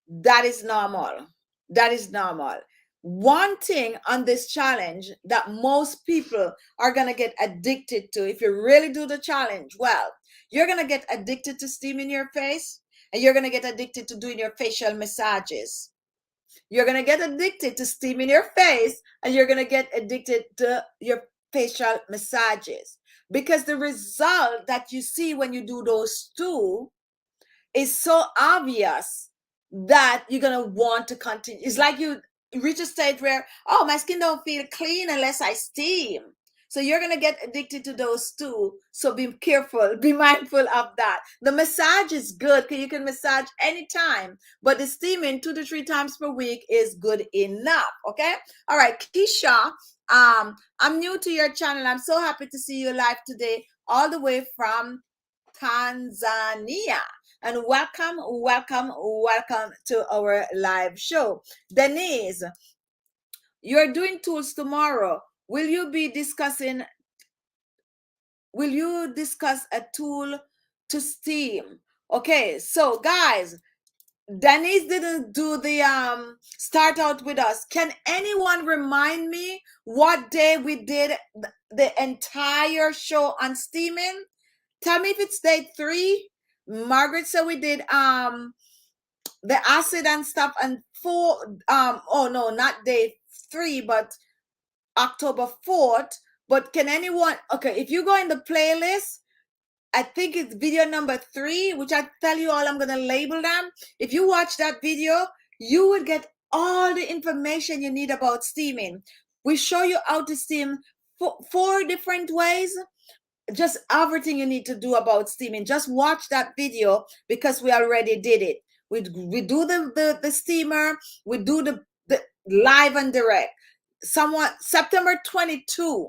That is normal. That is normal. One thing on this challenge that most people are going to get addicted to, if you really do the challenge well, you're going to get addicted to steaming your face, and you're going to get addicted to doing your facial massages. You're going to get addicted to steaming your face, and you're going to get addicted to your facial massages, because the result that you see when you do those two is so obvious that you're going to want to continue. It's like you reach a stage where, oh, my skin don't feel clean unless I steam. So you're going to get addicted to those two. So be careful, be mindful of that. The massage is good because you can massage anytime, but the steaming 2 to 3 times per week is good enough. Okay. All right. Keisha, I'm new to your channel. I'm so happy to see you live today, all the way from Tanzania. And welcome to our live show. Denise, you're doing tools tomorrow. Will you discuss a tool to steam? Okay, so guys, Denise didn't do the start out with us. Can anyone remind me what day we did the entire show on steaming? Tell me if it's day 3. Margaret said we did the acid and stuff, and 4 oh no, not day 3, but October 4th. But can anyone, okay, if you go in the playlist, I think it's video number 3, which I tell you all, I'm going to label them. If you watch that video, you would get all the information you need about steaming. We show you how to steam 4 different ways, just everything you need to do about steaming. Just watch that video because we already did it. We do the steamer, we do the live and direct. September 22.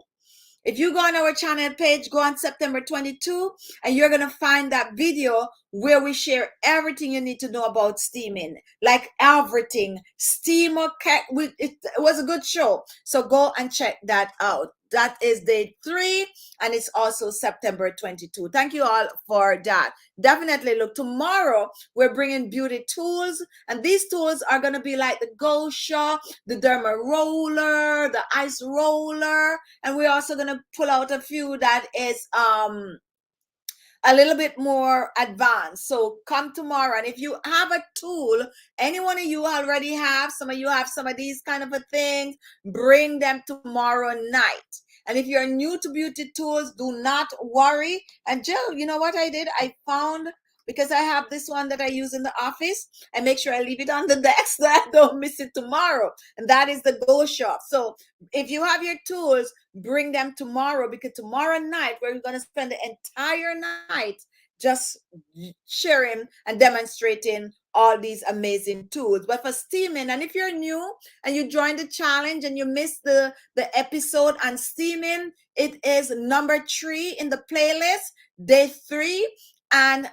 If you go on our channel page, go on September 22, and you're going to find that video where we share everything you need to know about steaming. Like everything. Steamer, it was a good show. So go and check that out. That is day 3, and it's also September 22. Thank you all for that. Definitely look, tomorrow we're bringing beauty tools, and these tools are going to be like the Gosha, the Derma Roller, the Ice Roller, and we're also going to pull out a few that is a little bit more advanced. So come tomorrow, and if you have a tool, any one of you already have, some of you have some of these kind of a things, bring them tomorrow night. And if you're new to beauty tools, do not worry. And Jill, you know what I did? I found, because I have this one that I use in the office, I make sure I leave it on the desk so I don't miss it tomorrow. And that is the Go Shop. So if you have your tools, bring them tomorrow, because tomorrow night we're going to spend the entire night just sharing and demonstrating all these amazing tools. But for steaming, and if you're new and you joined the challenge and you missed the episode on steaming, it is number 3 in the playlist, day 3, and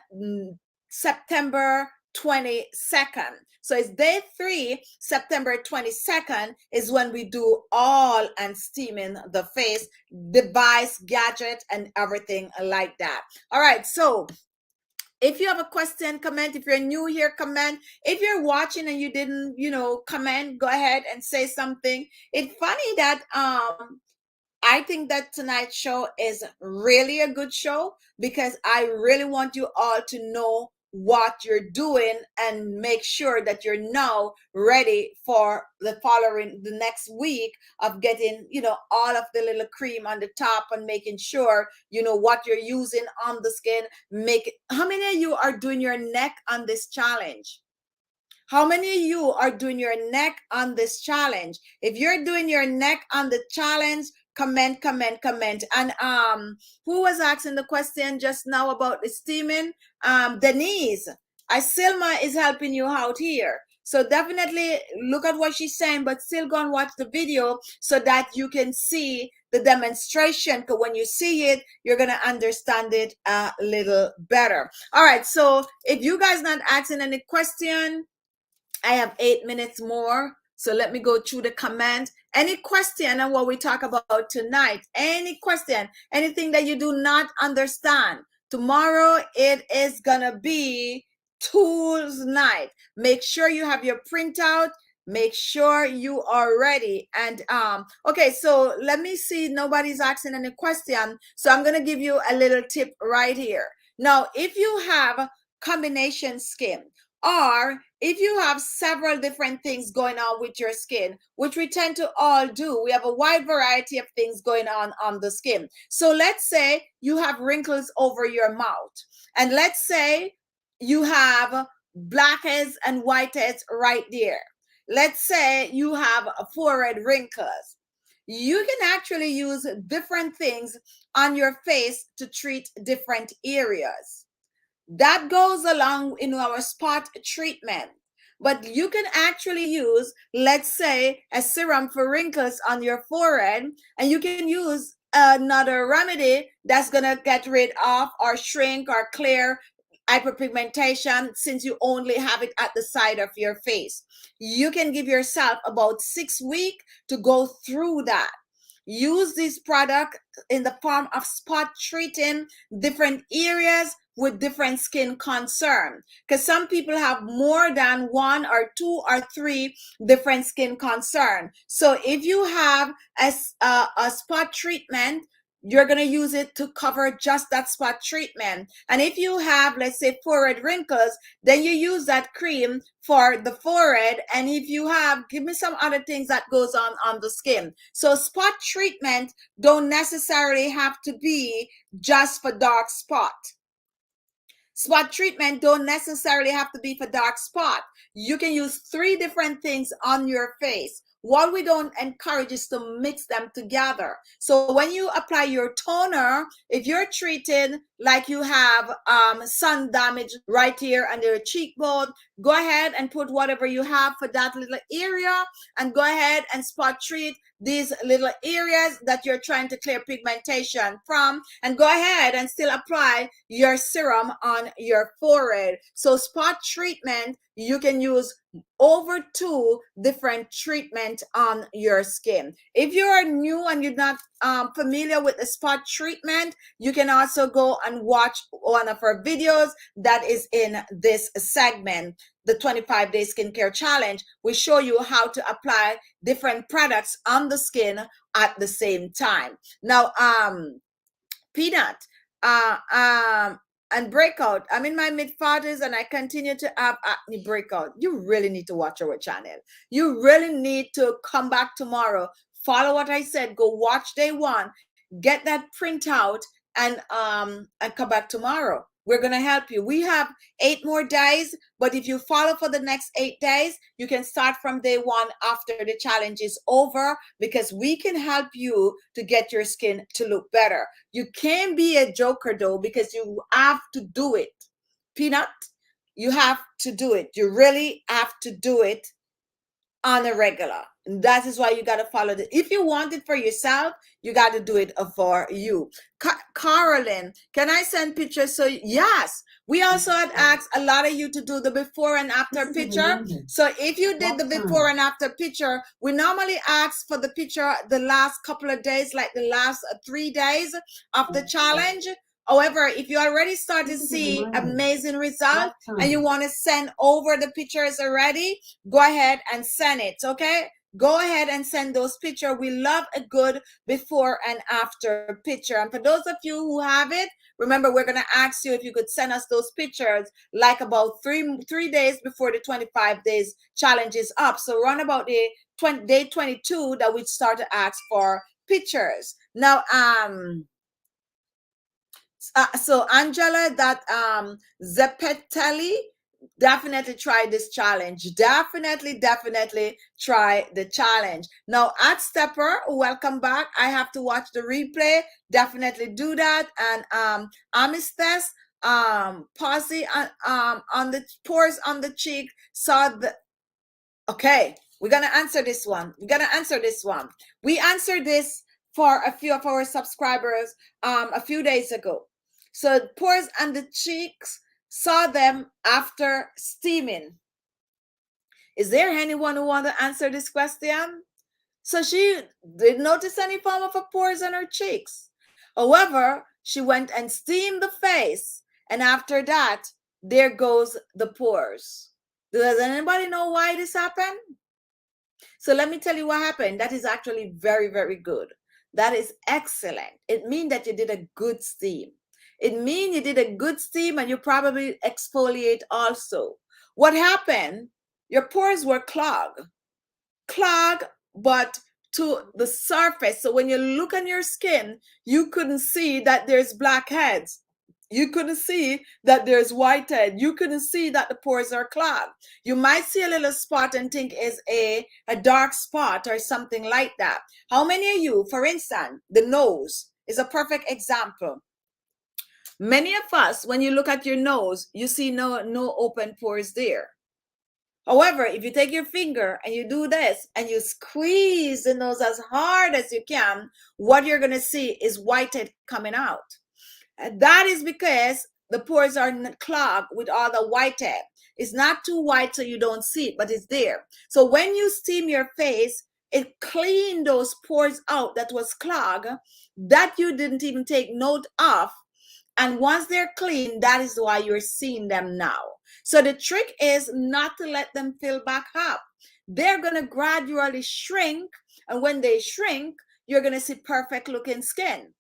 September 22nd. So it's day 3, September 22nd is when we do all and steaming the face, device, gadget, and everything like that. All right, so if you have a question, comment. If you're new here, comment. If you're watching and you didn't, comment, go ahead and say something. It's funny that I think that tonight's show is really a good show, because I really want you all to know what you're doing and make sure that you're now ready for the next week of getting, all of the little cream on the top, and making sure you know what you're using on the skin. How many of you are doing your neck on this challenge? How many of you are doing your neck on this challenge? If you're doing your neck on the challenge, comment. And who was asking the question just now about the steaming? Denise, Silma is helping you out here. So definitely look at what she's saying, but still go and watch the video so that you can see the demonstration, because when you see it, you're going to understand it a little better. All right, so if you guys not asking any question, I have 8 minutes more. So let me go through the comment. Any question on what we talk about tonight? Any question? Anything that you do not understand? Tomorrow it is gonna be tools night. Make sure you have your printout. Make sure you are ready. And okay, so let me see. Nobody's asking any question. So I'm gonna give you a little tip right here. Now, if you have combination skin, or if you have several different things going on with your skin, which we tend to all do, we have a wide variety of things going on the skin. So let's say you have wrinkles over your mouth, and let's say you have blackheads and whiteheads right there. Let's say you have forehead wrinkles. You can actually use different things on your face to treat different areas. That goes along in our spot treatment. But you can actually use, let's say, a serum for wrinkles on your forehead, and you can use another remedy that's going to get rid of or shrink or clear hyperpigmentation, since you only have it at the side of your face. You can give yourself about 6 weeks to go through that. Use this product in the form of spot treating different areas with different skin concern, because some people have more than 1 or 2 or 3 different skin concern. So if you have a spot treatment, you're going to use it to cover just that spot treatment. And if you have, let's say, forehead wrinkles, then you use that cream for the forehead. And if you have, give me some other things that goes on the skin. So spot treatment don't necessarily have to be just for dark spot. Spot treatment don't necessarily have to be for dark spot. You can use 3 different things on your face. What we don't encourage is to mix them together. So when you apply your toner, if you're treated like you have sun damage right here under your cheekbone, go ahead and put whatever you have for that little area, and go ahead and spot treat these little areas that you're trying to clear pigmentation from, and go ahead and still apply your serum on your forehead. So spot treatment, you can use over 2 different treatments on your skin. If you are new and you're not familiar with the spot treatment, you can also go and watch one of our videos that is in this segment, the 25-day skincare challenge. We show you how to apply different products on the skin at the same time. Now, Peanut, and breakout. I'm in my mid-40s and I continue to have acne breakout. You really need to watch our channel. You really need to come back tomorrow. Follow what I said. Go watch day 1. Get that printout and come back tomorrow. We're going to help you. We have 8 more days, but if you follow for the next 8 days, you can start from day 1 after the challenge is over, because we can help you to get your skin to look better. You can't be a joker though, because you have to do it. Peanut, you have to do it. You really have to do it on a regular. And that is why you got to follow it. If you want it for yourself, you got to do it for you. Carolyn, can I send pictures? So yes, we also had asked a lot of you to do the before and after picture. So if you did the before and after picture, we normally ask for the picture the last couple of days, like the last 3 days of the challenge. However, if you already start to see amazing results and you want to send over the pictures already, go ahead and send it, okay? Go ahead and send those pictures. We love a good before and after picture. And for those of you who have it, remember, we're going to ask you if you could send us those pictures like about three days before the 25 days challenge is up. So around about the day 22 that we start to ask for pictures. Now, so Angela, that Zepetelli, definitely try this challenge. Definitely try the challenge. Now at Stepper, welcome back. I have to watch the replay. Definitely do that. And Amistes, Posse on the pores on the cheek, saw the, okay, we're gonna answer this one. We answered this for a few of our subscribers a few days ago. So pores on the cheeks, saw them after steaming. Is there anyone who want to answer this question? So she didn't notice any form of a pores on her cheeks. However, she went and steamed the face, and after that, there goes the pores. Does anybody know why this happened? So let me tell you what happened. That is actually very good. That is excellent. It means that you did a good steam. It means you did a good steam, and you probably exfoliate also. What happened? Your pores were clogged, but to the surface. So when you look on your skin, you couldn't see that there's blackheads. You couldn't see that there's whitehead. You couldn't see that the pores are clogged. You might see a little spot and think it's a dark spot or something like that. How many of you, for instance, the nose is a perfect example. Many of us, when you look at your nose, you see no open pores there. However, if you take your finger and you do this and you squeeze the nose as hard as you can, what you're going to see is whitehead coming out. And that is because the pores are clogged with all the whitehead. It's not too white so you don't see it, but it's there. So when you steam your face, it cleaned those pores out that was clogged, that you didn't even take note of. And once they're clean, that is why you're seeing them now. So the trick is not to let them fill back up. They're going to gradually shrink. And when they shrink, you're going to see perfect looking skin.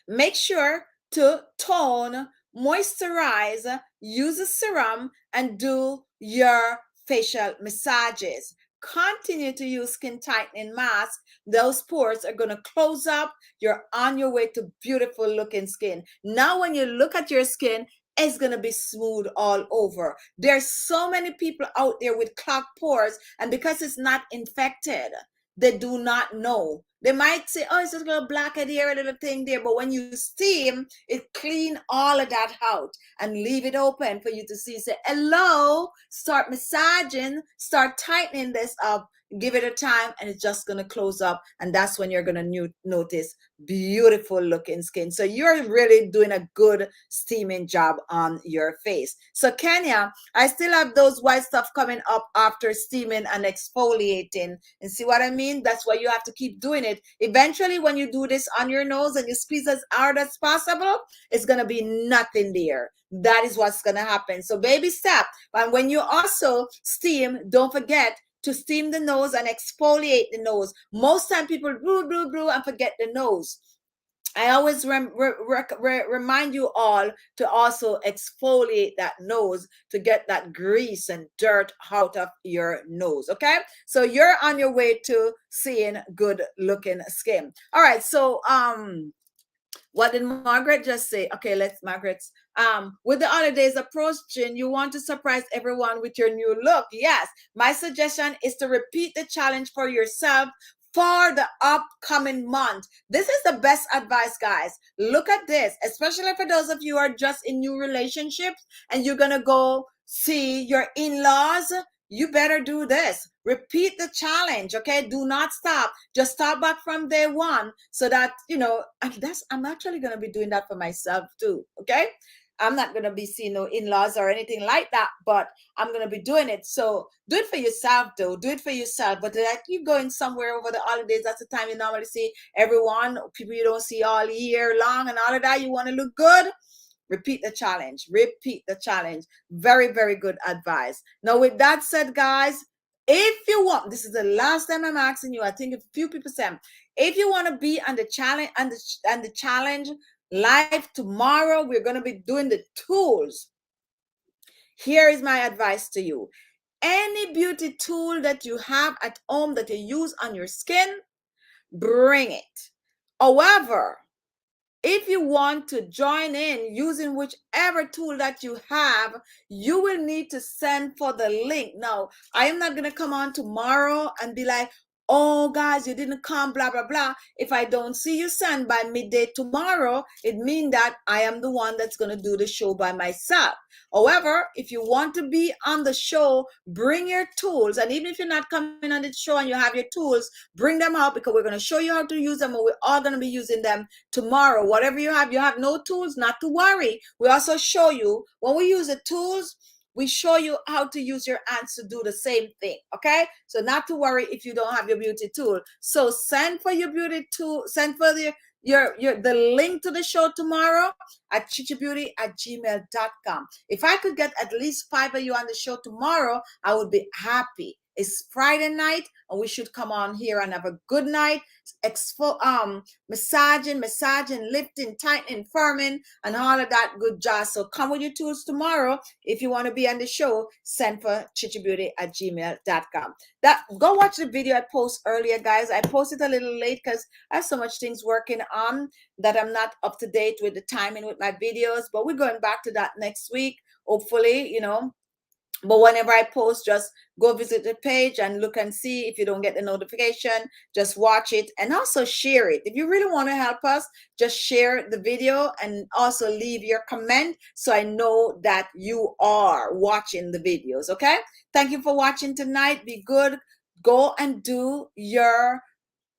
Make sure to tone, moisturize, use a serum, and do your facial massages. Continue to use skin tightening mask. Those pores are going to close up. You're on your way to beautiful looking skin. Now when you look at your skin, it's going to be smooth all over. There's so many people out there with clogged pores, and because it's not infected, they do not know. They might say, oh, it's just a little blackhead here, a little thing there. But when you steam, it clean all of that out and leave it open for you to see. Say, hello, start massaging, start tightening this up, give it a time, and it's just going to close up. And that's when you're going to notice beautiful looking skin. So you're really doing a good steaming job on your face. So Kenya, I still have those white stuff coming up after steaming and exfoliating. And see what I mean? That's why you have to keep doing it. Eventually, when you do this on your nose and you squeeze as hard as possible, it's going to be nothing there. That is what's going to happen. So baby step. And when you also steam, don't forget to steam the nose and exfoliate the nose. Most time people brew and forget the nose. I always remind you all to also exfoliate that nose to get that grease and dirt out of your nose. Okay, so you're on your way to seeing good looking skin. All right, so what did Margaret just say? Okay, let's Margaret's. With the holidays approaching, you want to surprise everyone with your new look. Yes, my suggestion is to repeat the challenge for yourself for the upcoming month. This is the best advice, guys. Look at this, especially for those of you who are just in new relationships and you're gonna go see your in-laws. You better do this. Repeat the challenge, okay? Do not stop. Just start back from day one so that, you know, I'm actually going to be doing that for myself too, okay? I'm not going to be seeing no in-laws or anything like that, but I'm going to be doing it. So do it for yourself, though. Do it for yourself. But like you going somewhere over the holidays, that's the time you normally see everyone, people you don't see all year long and all of that. You want to look good? Repeat the challenge. Repeat the challenge. Very, very good advice. Now, with that said, guys, if you want, this is the last time I'm asking you, I think a few people said, if you want to be on the challenge and the challenge live tomorrow, we're going to be doing the tools. Here is my advice to you. Any beauty tool that you have at home that you use on your skin, bring it. However, if you want to join in using whichever tool that you have, you will need to send for the link. Now, I am not going to come on tomorrow and be like, oh, guys, you didn't come, blah, blah, blah. If I don't see you send by midday tomorrow, it means that I am the one that's going to do the show by myself. However, if you want to be on the show, bring your tools. And even if you're not coming on the show and you have your tools, bring them out because we're going to show you how to use them, and we're all going to be using them tomorrow. Whatever you have no tools, not to worry. We also show you when we use the tools, we show you how to use your hands to do the same thing. Okay, so not to worry if you don't have your beauty tool. So send for your beauty tool, send for the link to the show tomorrow at khichibeauty@gmail.com. If I could get at least 5 of you on the show tomorrow, I would be happy. It's Friday night and we should come on here and have a good night. Massaging, lifting, tightening, firming, and all of that good jazz. So come with your tools tomorrow. If you want to be on the show, send for khichibeauty@gmail.com. Go watch the video I posted earlier, guys. I posted a little late because I have so much things working on that I'm not up to date with the timing with my videos, but we're going back to that next week, hopefully, you know. But whenever I post, just go visit the page and look and see. If you don't get the notification, just watch it and also share it. If you really want to help us, just share the video and also leave your comment so I know that you are watching the videos, okay? Thank you for watching tonight. Be good. Go and do your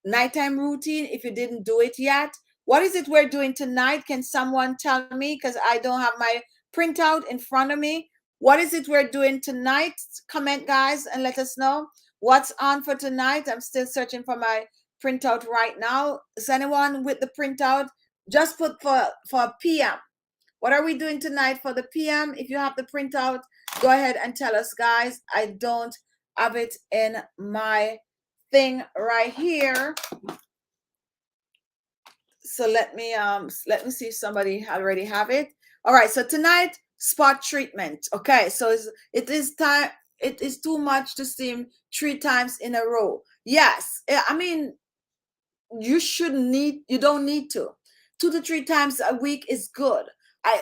nighttime routine if you didn't do it yet. What is it we're doing tonight? Can someone tell me? Because I don't have my printout in front of me. What is it we're doing tonight? Comment, guys, and let us know what's on for tonight. I'm still searching for my printout right now. Is anyone with the printout? Just put for PM. What are we doing tonight for the PM? If you have the printout, go ahead and tell us, guys. I don't have it in my thing right here. So let me see if somebody already have it. All right, so tonight spot treatment. Okay, so it is time. It is too much to steam 3 times in a row. Yes, I mean, you don't need to. 2 to 3 times a week is good.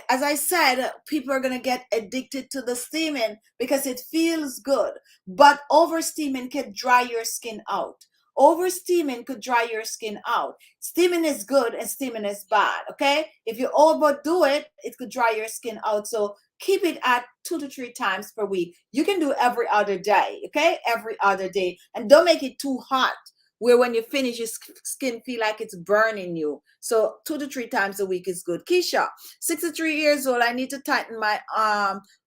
As I said, people are going to get addicted to the steaming because it feels good, but over steaming can dry your skin out. Over steaming could dry your skin out. Steaming is good and steaming is bad. Okay, if you overdo it, it could dry your skin out. So keep it at 2 to 3 times per week. You can do every other day. Okay, every other day, and don't make it too hot where when you finish your skin feel like it's burning you. So 2 to 3 times a week is good. Keisha, 63 years old. I need to tighten my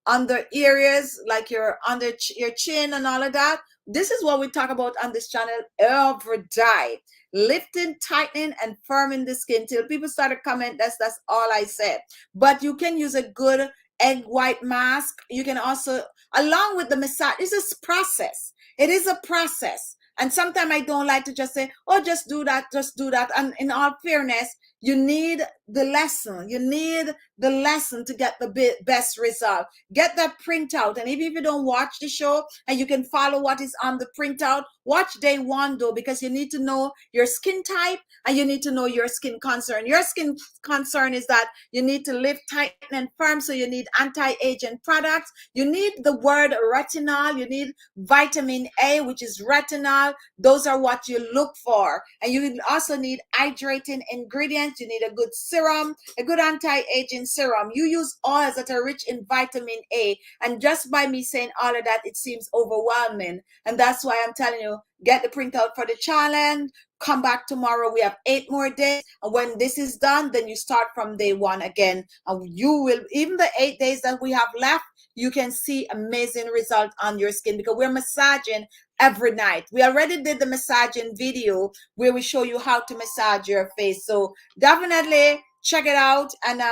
under areas, like your under your chin and all of that. This is what we talk about on this channel every day. Lifting, tightening, and firming the skin. Till people started comment, that's all I said. But you can use a good egg white mask. You can also, along with the massage, it's a process. It is a process. And sometimes I don't like to just say, oh, just do that, just do that. And in all fairness, you need the lesson. You need the lesson to get the best result. Get that printout. And even if you don't watch the show and you can follow what is on the printout, watch day one though, because you need to know your skin type and you need to know your skin concern. Your skin concern is that you need to lift, tighten, and firm. So you need anti-aging products. You need the word retinol. You need vitamin A, which is retinol. Those are what you look for. And you also need hydrating ingredients. You need a good serum, a good anti-aging serum. You use oils that are rich in vitamin A. And just by me saying all of that, it seems overwhelming. And that's why I'm telling you, get the printout for the challenge. Come back tomorrow. We have 8 more days. And when this is done, then you start from day one again. And you will, even the 8 days that we have left, you can see amazing results on your skin because we're massaging every night. We already did the massaging video where we show you how to massage your face. So definitely check it out and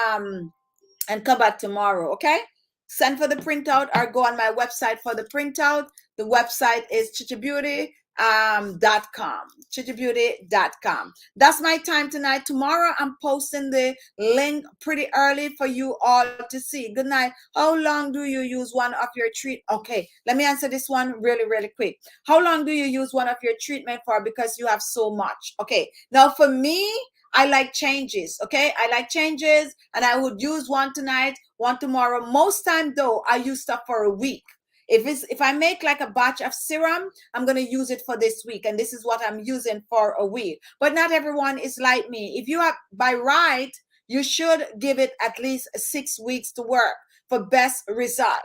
come back tomorrow. Okay, send for the printout or go on my website for the printout. The website is khichibeauty.com. khichibeauty.com. That's my time tonight. Tomorrow I'm posting the link pretty early for you all to see. Good night. How long do you use one of your treat? Okay, let me answer this one really quick. How long do you use one of your treatment for? Because you have so much. Okay, now for me, I like changes. Okay, I like changes, and I would use one tonight, one tomorrow. Most time though, I use stuff for a week. If I make like a batch of serum, I'm going to use it for this week, and this is what I'm using for a week. But not everyone is like me. If you have, by right, you should give it at least 6 weeks to work for best result.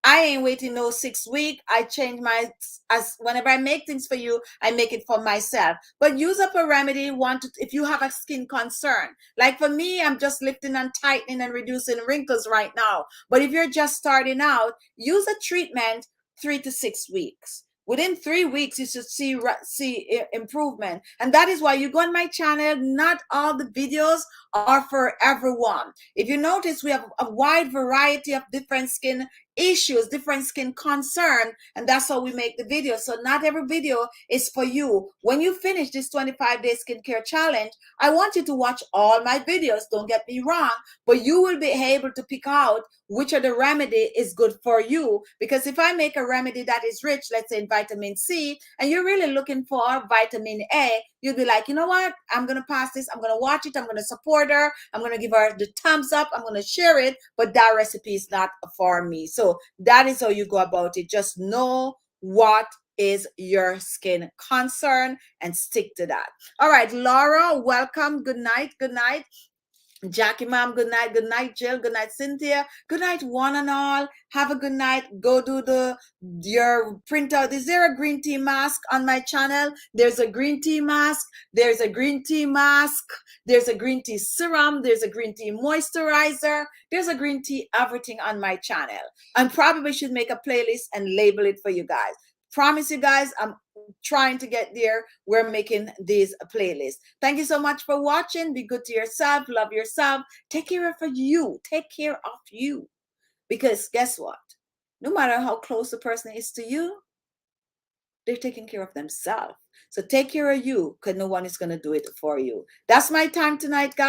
I ain't waiting no 6 weeks. I change my, as whenever I make things for you, I make it for myself. But use up a remedy if you have a skin concern. Like for me, I'm just lifting and tightening and reducing wrinkles right now. But if you're just starting out, use a treatment 3 to 6 weeks. Within 3 weeks, you should see improvement. And that is why you go on my channel. Not all the videos are for everyone. If you notice, we have a wide variety of different skin issues, different skin concern, and that's how we make the video. So not every video is for you. When you finish this 25-day skincare challenge, I want you to watch all my videos. Don't get me wrong, but you will be able to pick out which of the remedy is good for you. Because if I make a remedy that is rich, let's say in vitamin C, and you're really looking for vitamin A, you'll be like, you know what? I'm going to pass this. I'm going to watch it. I'm going to support her. I'm going to give her the thumbs up. I'm going to share it. But that recipe is not for me. So that is how you go about it. Just know what is your skin concern and stick to that. All right, Laura, welcome. Good night. Good night. Jackie, mom, good night. Good night, Jill. Good night, Cynthia. Good night, one and all. Have a good night. Go do your printout. Is there a green tea mask on my channel? There's a green tea mask. There's a green tea mask. There's a green tea serum. There's a green tea moisturizer. There's a green tea everything on my channel. I probably should make a playlist and label it for you guys. Promise you guys, I'm trying to get there. We're making these playlists. Thank you so much for watching. Be good to yourself. Love yourself. Take care of you. Take care of you. Because guess what? No matter how close the person is to you, they're taking care of themselves. So take care of you, because no one is going to do it for you. That's my time tonight, guys.